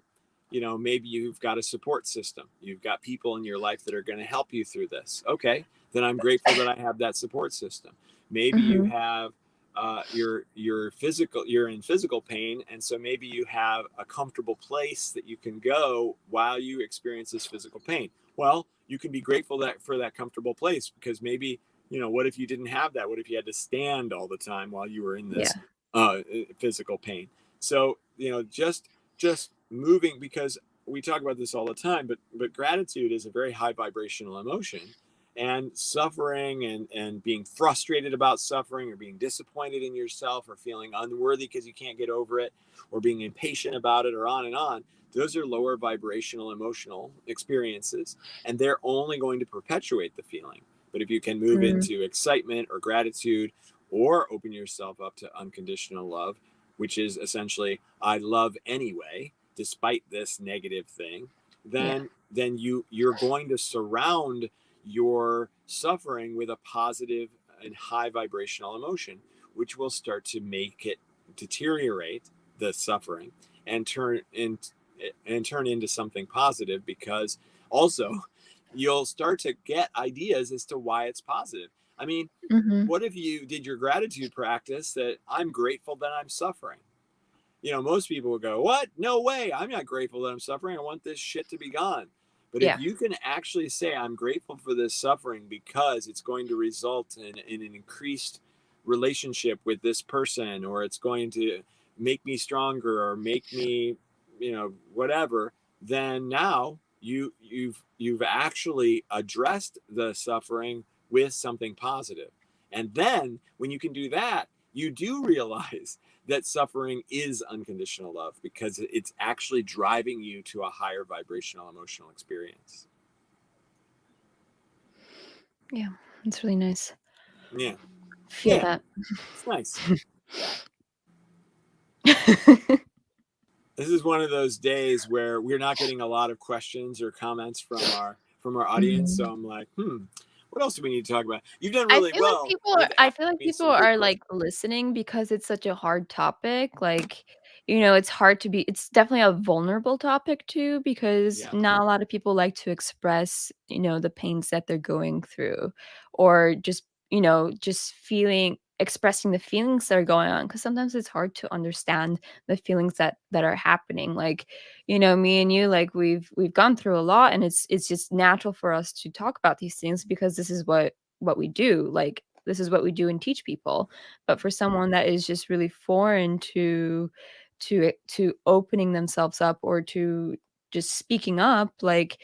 maybe you've got a support system. You've got people in your life that are going to help you through this. Okay, then I'm grateful that I have that support system. Maybe you mhm. have you're in physical pain, and so maybe you have a comfortable place that you can go while you experience this physical pain. Well, you can be grateful that for that comfortable place, because maybe, what if you didn't have that? What if you had to stand all the time while you were in Yeah. this physical pain? So, just moving, because we talk about this all the time, but gratitude is a very high vibrational emotion, and suffering and being frustrated about suffering, or being disappointed in yourself, or feeling unworthy because you can't get over it, or being impatient about it, or on and on, those are lower vibrational emotional experiences, and they're only going to perpetuate the feeling. But if you can move Mm, into excitement or gratitude, or open yourself up to unconditional love, which is essentially I love anyway despite this negative thing, yeah. then you're going to surround your suffering with a positive and high vibrational emotion, which will start to make it deteriorate, the suffering, and turn into something positive, because also you'll start to get ideas as to why it's positive. I mean, Mhm. what if you did your gratitude practice that I'm grateful that I'm suffering? Most people would go, what? No way. I'm not grateful that I'm suffering. I want this shit to be gone. But if Yeah. you can actually say, I'm grateful for this suffering because it's going to result in an increased relationship with this person, or it's going to make me stronger, or make me, whatever, then now you've actually addressed the suffering with something positive. And then when you can do that, you do realize that suffering is unconditional love, because it's actually driving you to a higher vibrational emotional experience. Yeah. It's really nice. Yeah. Feel Yeah. that. It's nice. This is one of those days where we're not getting a lot of questions or comments from our audience. So Mhm. I'm like, what else do we need to talk about? You've done really well with I asking feel like me people some good are, questions. like, listening because it's such a hard topic, like, it's hard to be it's definitely a vulnerable topic too, because Yeah. not a lot of people like to express, the pains that they're going through, or just, just expressing the feelings that are going on, because sometimes it's hard to understand the feelings that are happening, like, me and you, like, we've gone through a lot, and it's just natural for us to talk about these things because this is what we do, like, this is what we do and teach people. But for someone that is just really foreign to opening themselves up, or to just speaking up, like,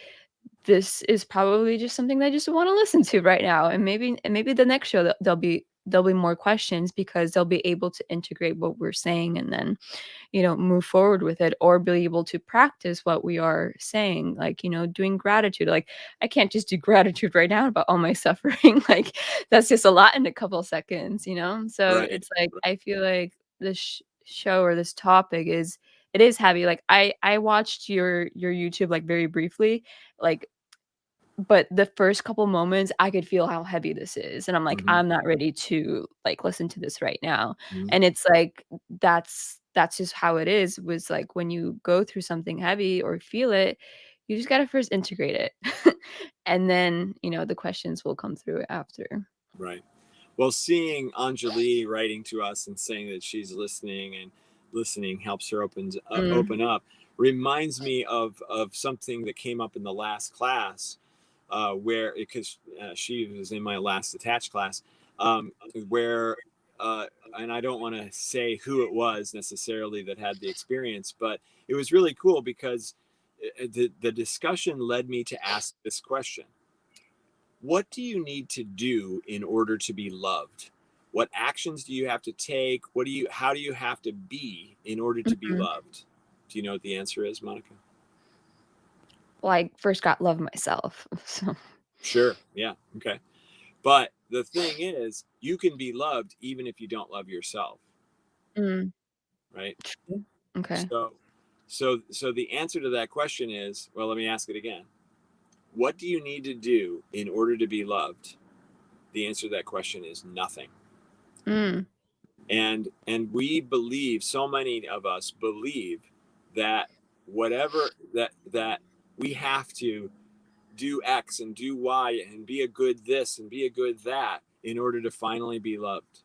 this is probably just something they just wanna listen to right now, and maybe the next show there'll be more questions because they'll be able to integrate what we're saying, and then move forward with it, or be able to practice what we are saying, like, doing gratitude. Like, I can't just do gratitude right now about all my suffering. Like, that's just a lot in a couple seconds. So Right. it's like, I feel like this show, or this topic, it is heavy. Like, I watched your YouTube, like, very briefly, like, but the first couple moments, I could feel how heavy this is, and I'm like, Mm-hmm. "I'm not ready to, like, listen to this right now." Mm-hmm. And it's like, that's just how it is, was like, when you go through something heavy or feel it, you just gotta first integrate it. And then, the questions will come through after. Right. Well, seeing Anjali writing to us and saying that she's listening, and listening helps her Mm, open up, reminds me of something that came up in the last class, where, because she was in my last attached class, where and I don't want to say who it was necessarily that had the experience, but it was really cool because the discussion led me to ask this question: what do you need to do in order to be loved? What actions do you have to take? How do you have to be in order to be mhm. loved? Do you know what the answer is, Monica? Well, I first got love myself, so. Sure. Yeah. Okay. But the thing is, you can be loved even if you don't love yourself, Mm, right? true. Okay. So, so the answer to that question is, well, let me ask it again. What do you need to do in order to be loved? The answer to that question is nothing. Mm, And we believe, so many of us believe, that whatever that we have to do X and do Y and be a good this and be a good that in order to finally be loved.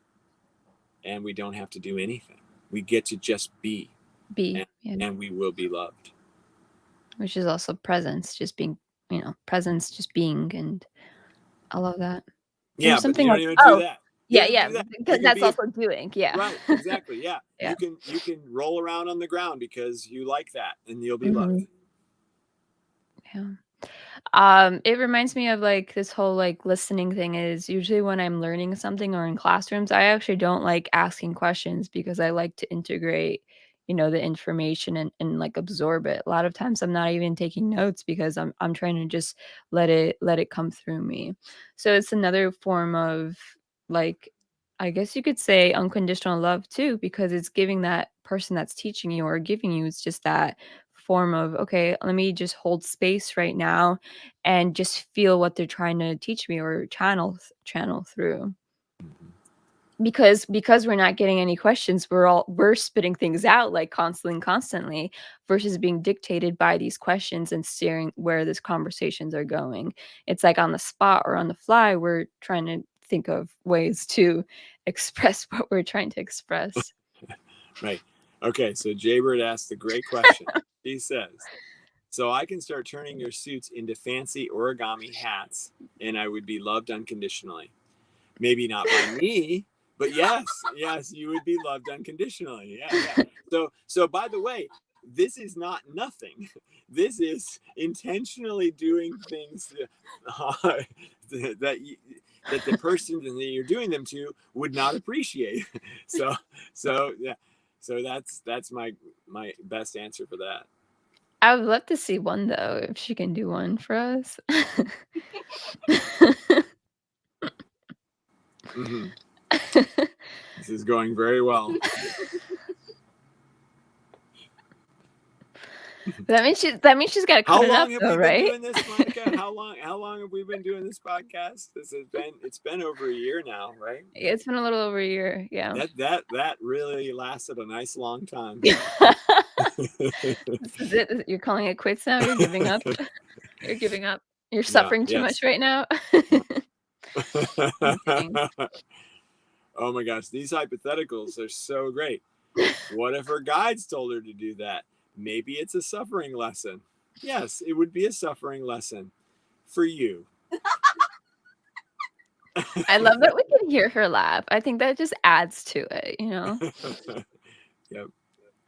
and we don't have to do anything. We get to just be, Be, and we will be loved. which is also presence, just being, presence, just being, and I love that. Yeah, There's but you something don't like, even do that. You don't do that. You because can that's be also doing, yeah. right, exactly. Yeah. Yeah. You can roll around on the ground because you like that, and you'll be Mhm. loved. Yeah. It reminds me of like this whole like listening thing is usually when I'm learning something or in classrooms, I actually don't like asking questions because I like to integrate, the information and like absorb it. A lot of times I'm not even taking notes because I'm trying to just let it come through me. So it's another form of like I guess you could say unconditional love too, because it's giving that person that's teaching you or giving you, it's just that form of, okay, let me just hold space right now and just feel what they're trying to teach me or channel through. Because we're not getting any questions, we're spitting things out like constantly versus being dictated by these questions and steering where these conversations are going. It's like on the spot or on the fly, we're trying to think of ways to express what we're trying to express. Right. Okay, so Jaybird asked a great question. She says, so I can start turning your suits into fancy origami hats, and I would be loved unconditionally. Maybe not by me, but yes, you would be loved unconditionally. Yeah. So by the way, this is not nothing. This is intentionally doing things that the person that you're doing them to would not appreciate. So yeah. So that's my best answer for that. I would love to see one though, if she can do one for us. Mm-hmm. This is going very well. That means she's got to cut How it up long have though, we been right? doing this, Monica? How long have we been doing this podcast? It's been over a year now, right? It's been a little over a year, yeah. That really lasted a nice long time. This is it. You're calling it quits now? You're giving up? You're giving up? You're Yeah, suffering too yes. much right now? I'm kidding. Oh my gosh, these hypotheticals are so great. What if her guides told her to do that? Maybe it's a suffering lesson. Yes, it would be a suffering lesson for you. I love that we can hear her laugh. I think that just adds to it, Yep.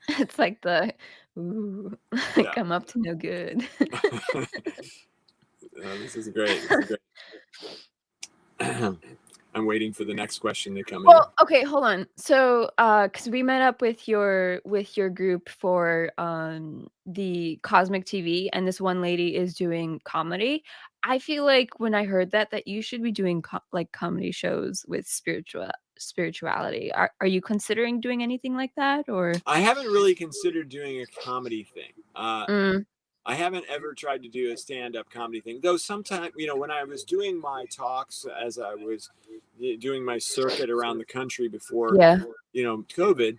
It's like the, ooh, like I'm up to no good. This is great. I'm waiting for the next question to come Well, okay, hold on. So, because we met up with your group for the Cosmic TV, and this one lady is doing comedy. I feel like when I heard that you should be doing like comedy shows with spirituality. Are you considering doing anything like that, or? I haven't really considered doing a comedy thing. Mm, I haven't ever tried to do a stand-up comedy thing, though sometimes, when I was doing my talks, as I was doing my circuit around the country before, yeah. COVID,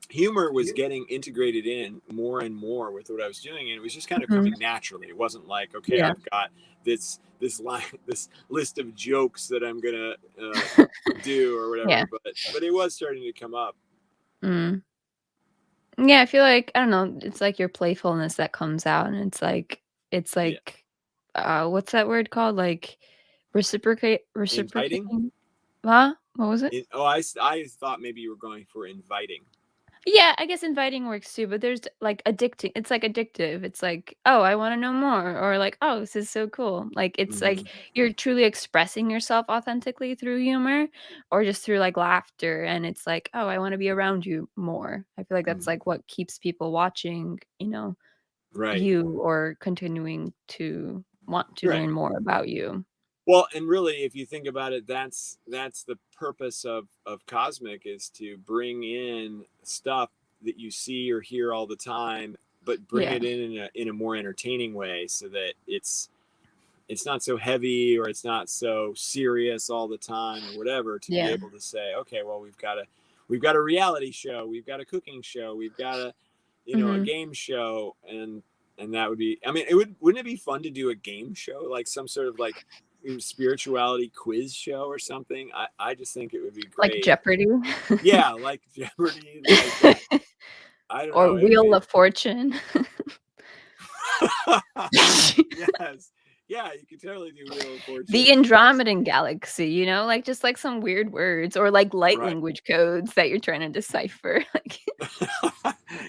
humor was getting integrated in more and more with what I was doing, and it was just kind of coming naturally. It wasn't like, okay, Yeah. I've got this list of jokes that I'm gonna do or whatever, Yeah. but it was starting to come up. Mm. Yeah, I feel like I don't know, it's like your playfulness that comes out, and it's like what's that word called? Like Inviting? reciprocating? Huh? What was it? I thought maybe you were going for inviting. Yeah, I guess inviting works too, but there's like addicting. It's like addictive. It's like, oh, I want to know more, or like, oh, this is so cool. Like it's like you're truly expressing yourself authentically through humor, or just through like laughter, and it's like, oh, I want to be around you more. I feel like that's like what keeps people watching, Right. you or continuing to want to learn more about you. Well, and really, if you think about it, that's the purpose of Cosmic, is to bring in stuff that you see or hear all the time, but bring Yeah. it in a more entertaining way, so that it's not so heavy or it's not so serious all the time or whatever. To be able to say, okay, well, we've got a reality show, we've got a cooking show, we've got a a game show, and that would be. I mean, wouldn't it be fun to do a game show, like some sort of like spirituality quiz show or something. I just think it would be Like great. Jeopardy. Yeah, like Jeopardy, like that. I don't Or know. Wheel of Fortune. Yes. Yeah, you could totally do Wheel of Fortune. The Andromedan Galaxy, you know, like just like some weird words or like light Right. language codes that you're trying to decipher. Like,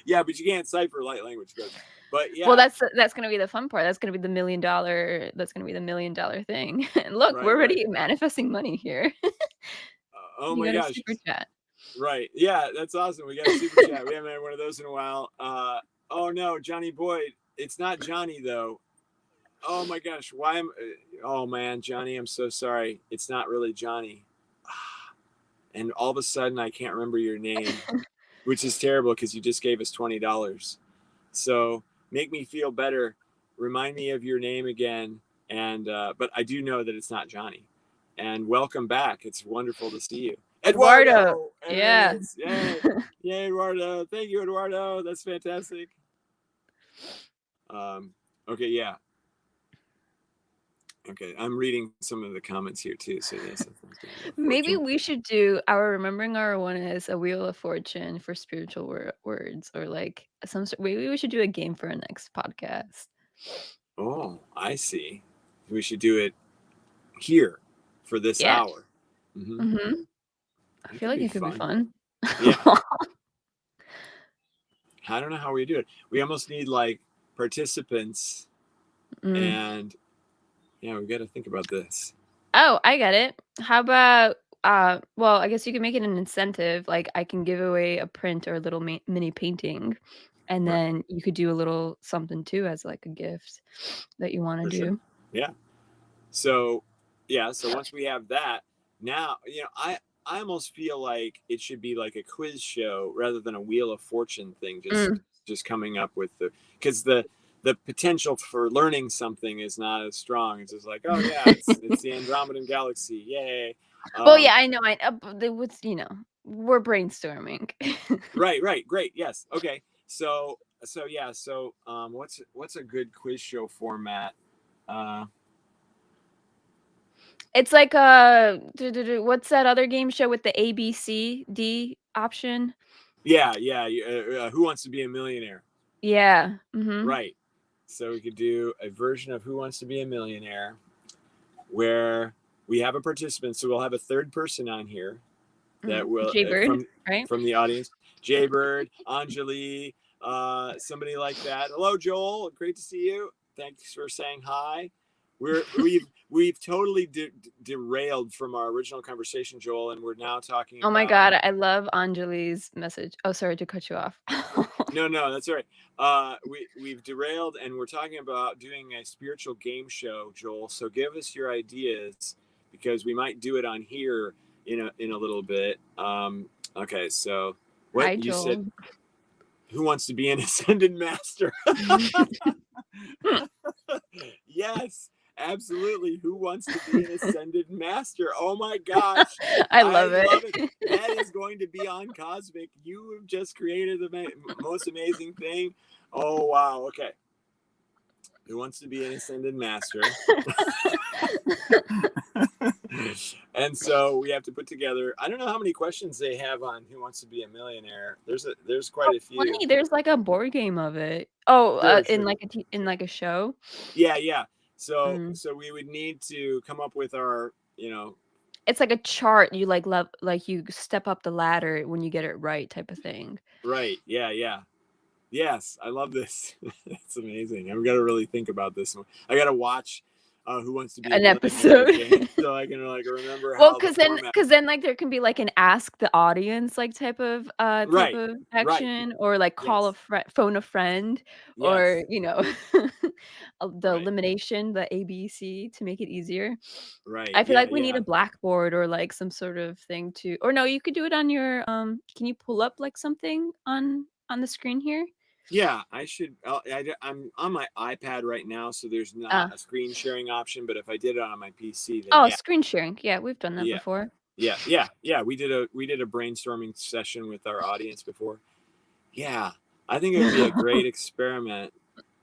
Yeah, but you can't cipher light language codes. But yeah. well, that's gonna be the fun part. That's gonna be the $1 million. That's gonna be the $1 million thing. And look, Right, we're already manifesting money here. Oh You my got a gosh. super chat. Right. Yeah, that's awesome. We got a super chat. We haven't had one of those in a while. Oh no, Johnny Boyd. It's not Johnny though. Oh my gosh. Why am oh man, Johnny, I'm so sorry. It's not really Johnny. And all of a sudden I can't remember your name, which is terrible because you just gave us $20. So make me feel better. Remind me of your name again. And but I do know that it's not Johnny. And welcome back. It's wonderful to see you. Eduardo. Yeah. Yay. Yay, Eduardo. Thank you, Eduardo. That's fantastic. Okay, yeah. Okay, I'm reading some of the comments here too. So yes, Maybe we should do our Remembering Our Oneness, a Wheel of Fortune for spiritual words, or like some sort. Maybe we should do a game for our next podcast. Oh, I see. We should do it here for this hour. I feel like it could be fun. Yeah. I don't know how we do it. We almost need like participants and yeah, we got to think about this. Oh, I get it. How about well, I guess you can make it an incentive. Like I can give away a print or a little mini painting, and then you could do a little something too as like a gift that you want to do. Sure. Yeah. So yeah, so once we have that, now I almost feel like it should be like a quiz show rather than a Wheel of Fortune thing. Just coming up with because the potential for learning something is not as strong. It's just like, oh yeah, it's the Andromedan Galaxy, yay. Well, yeah, I know. It was, we're brainstorming. Right, great, yes, okay. So yeah, so what's a good quiz show format? It's like what's that other game show with the ABCD option? Yeah. Who Wants to Be a Millionaire? Yeah. Right. So we could do a version of Who Wants to Be a Millionaire where we have a participant. So we'll have a third person on here that will from the audience. Jaybird, Anjali, somebody like that. Hello, Joel. Great to see you. Thanks for saying hi. We've totally derailed from our original conversation, Joel, and we're now talking about... Oh my God, I love Anjali's message. Oh, sorry to cut you off. No, that's all right. We've derailed, and we're talking about doing a spiritual game show, Joel. So give us your ideas, because we might do it on here in a little bit. Okay, so what Hi, Joel. Said? Who wants to be an ascended master? Yes. Absolutely. Who wants to be an ascended master? Oh my gosh. I love it. That is going to be on Cosmic. You have just created the most amazing thing. Oh, wow. Okay. Who wants to be an ascended master? And so we have to put together, I don't know how many questions they have on Who Wants to Be a Millionaire. There's quite a few. Funny, there's like a board game of it. Oh, sure. In like a show. Yeah. So we would need to come up with our, it's like a chart. You like you step up the ladder when you get it right, type of thing. Right. Yeah. Yes, I love this. It's amazing. I've got to really think about this one. I got to watch Who Wants to Be an episode, so I can remember. Well, because then like there can be like an ask the audience like type of action, or like call phone a friend, or the elimination, the ABC, to make it easier. Right. I feel like we need a blackboard or like some sort of thing to, or no, you could do it on your can you pull up like something on the screen here? Yeah, I should. I'm on my iPad right now, so there's not a screen sharing option. But if I did it on my PC, then screen sharing. Yeah, we've done that before. Yeah. We did a brainstorming session with our audience before. Yeah, I think it would be a great experiment.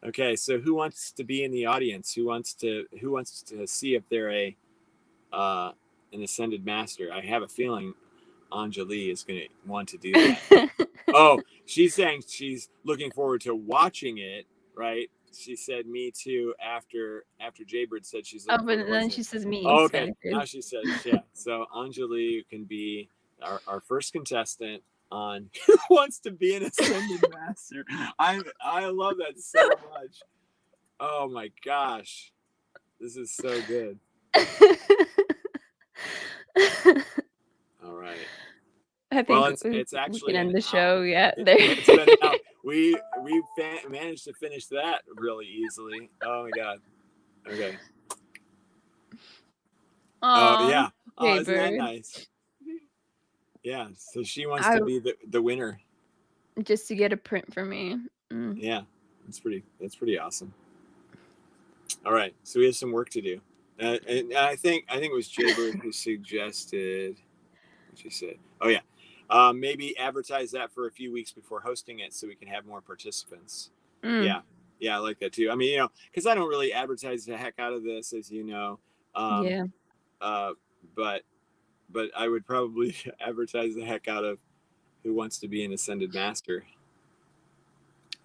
Okay, so who wants to be in the audience? Who wants to see if they're a an ascended master. I have a feeling Anjali is going to want to do that. Oh, she's saying she's looking forward to watching it, right? She said me too after Jaybird said she's looking forward to but then watching she it. says me. Oh, So okay. Now she says, yeah. So Anjali can be our first contestant on Who Wants to Be an Ascended Master. I love that so much. Oh my gosh. This is so good. All right. I think Well, it's we actually can end an the show. hour. Yeah, there. It's been an hour. We managed to finish that really easily. Oh my god. Okay. Oh yeah. Oh, isn't that Jaybird. nice? Yeah. So she wants to be the winner. Just to get a print for me. Yeah. That's pretty awesome. All right. So we have some work to do. And I think it was Jaybird who suggested. What she said. Oh yeah. Maybe advertise that for a few weeks before hosting it so we can have more participants. Yeah, I like that too. I mean, because I don't really advertise the heck out of this, as you know. Yeah. But I would probably advertise the heck out of Who Wants to Be an Ascended Master.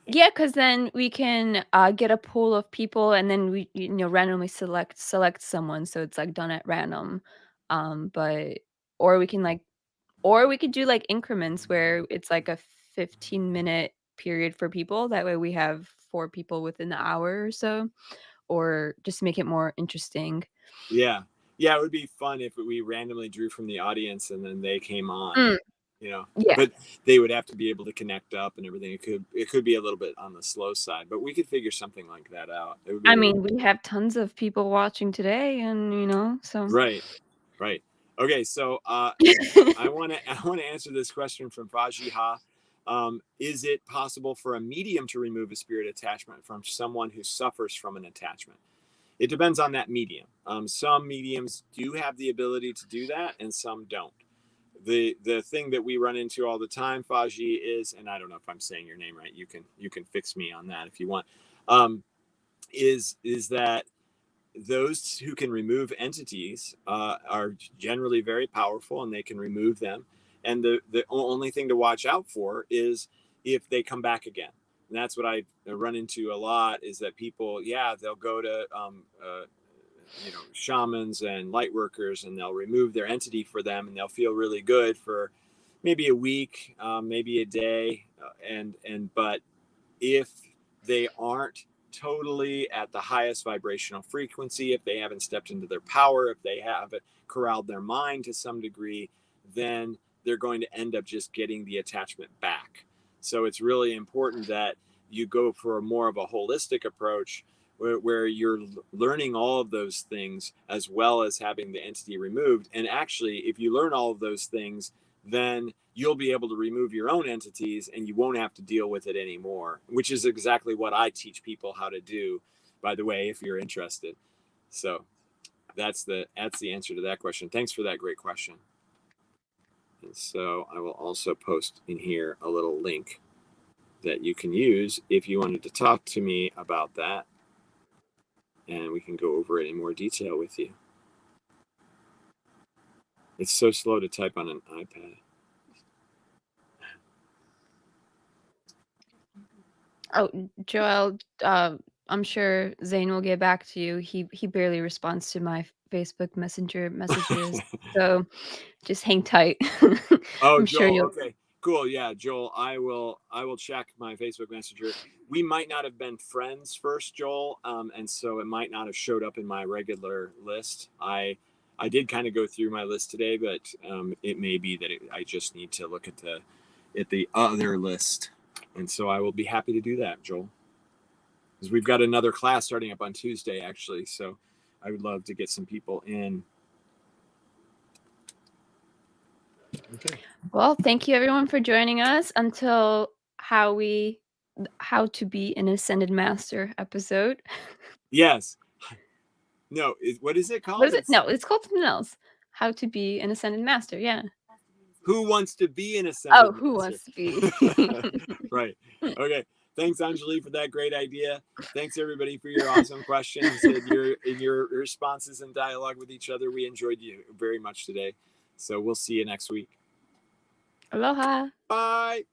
Yeah, because then we can get a pool of people, and then we randomly select someone, so it's like done at random. But or we can do like increments where it's like a 15-minute period for people. That way we have 4 people within the hour or so, or just make it more interesting. Yeah, it would be fun if we randomly drew from the audience and then they came on. Yeah. But they would have to be able to connect up and everything. It could be a little bit on the slow side, but we could figure something like that out. It would be we have tons of people watching today, and so right. Okay, so I want to answer this question from Fajiha. Is it possible for a medium to remove a spirit attachment from someone who suffers from an attachment? It depends on that medium. Some mediums do have the ability to do that, and some don't. The thing that we run into all the time, Faji, is, and I don't know if I'm saying your name right. You can fix me on that if you want. Is that those who can remove entities are generally very powerful, and they can remove them. And the only thing to watch out for is if they come back again. And that's what I run into a lot, is that people, they'll go to shamans and light workers, and they'll remove their entity for them, and they'll feel really good for maybe a week, maybe a day, but if they aren't totally at the highest vibrational frequency, if they haven't stepped into their power, if they haven't corralled their mind to some degree, then they're going to end up just getting the attachment back. So it's really important that you go for more of a holistic approach where you're learning all of those things as well as having the entity removed. And actually, if you learn all of those things, then you'll be able to remove your own entities and you won't have to deal with it anymore, which is exactly what I teach people how to do, by the way, if you're interested. So that's the answer to that question. Thanks for that great question. And so I will also post in here a little link that you can use if you wanted to talk to me about that, and we can go over it in more detail with you. It's so slow to type on an iPad. Oh, Joel, I'm sure Zane will get back to you. He barely responds to my Facebook Messenger messages, so just hang tight. Oh, I'm Joel, sure you'll. Okay, cool. Yeah, Joel, I will check my Facebook Messenger. We might not have been friends first, Joel, and so it might not have showed up in my regular list. I did kind of go through my list today, but it may be that I just need to look at the other list. And so I will be happy to do that, Joel. Because we've got another class starting up on Tuesday, actually. So I would love to get some people in. Okay. Well, thank you everyone for joining us until how to be an ascended master episode. Yes. No, what is it called? What is it? No, it's called something else. How to be an ascended master. Yeah. Who wants to be an ascended master? Who wants to be? Right. Okay. Thanks, Anjali, for that great idea. Thanks, everybody, for your awesome questions and your responses and dialogue with each other. We enjoyed you very much today. So we'll see you next week. Aloha. Bye.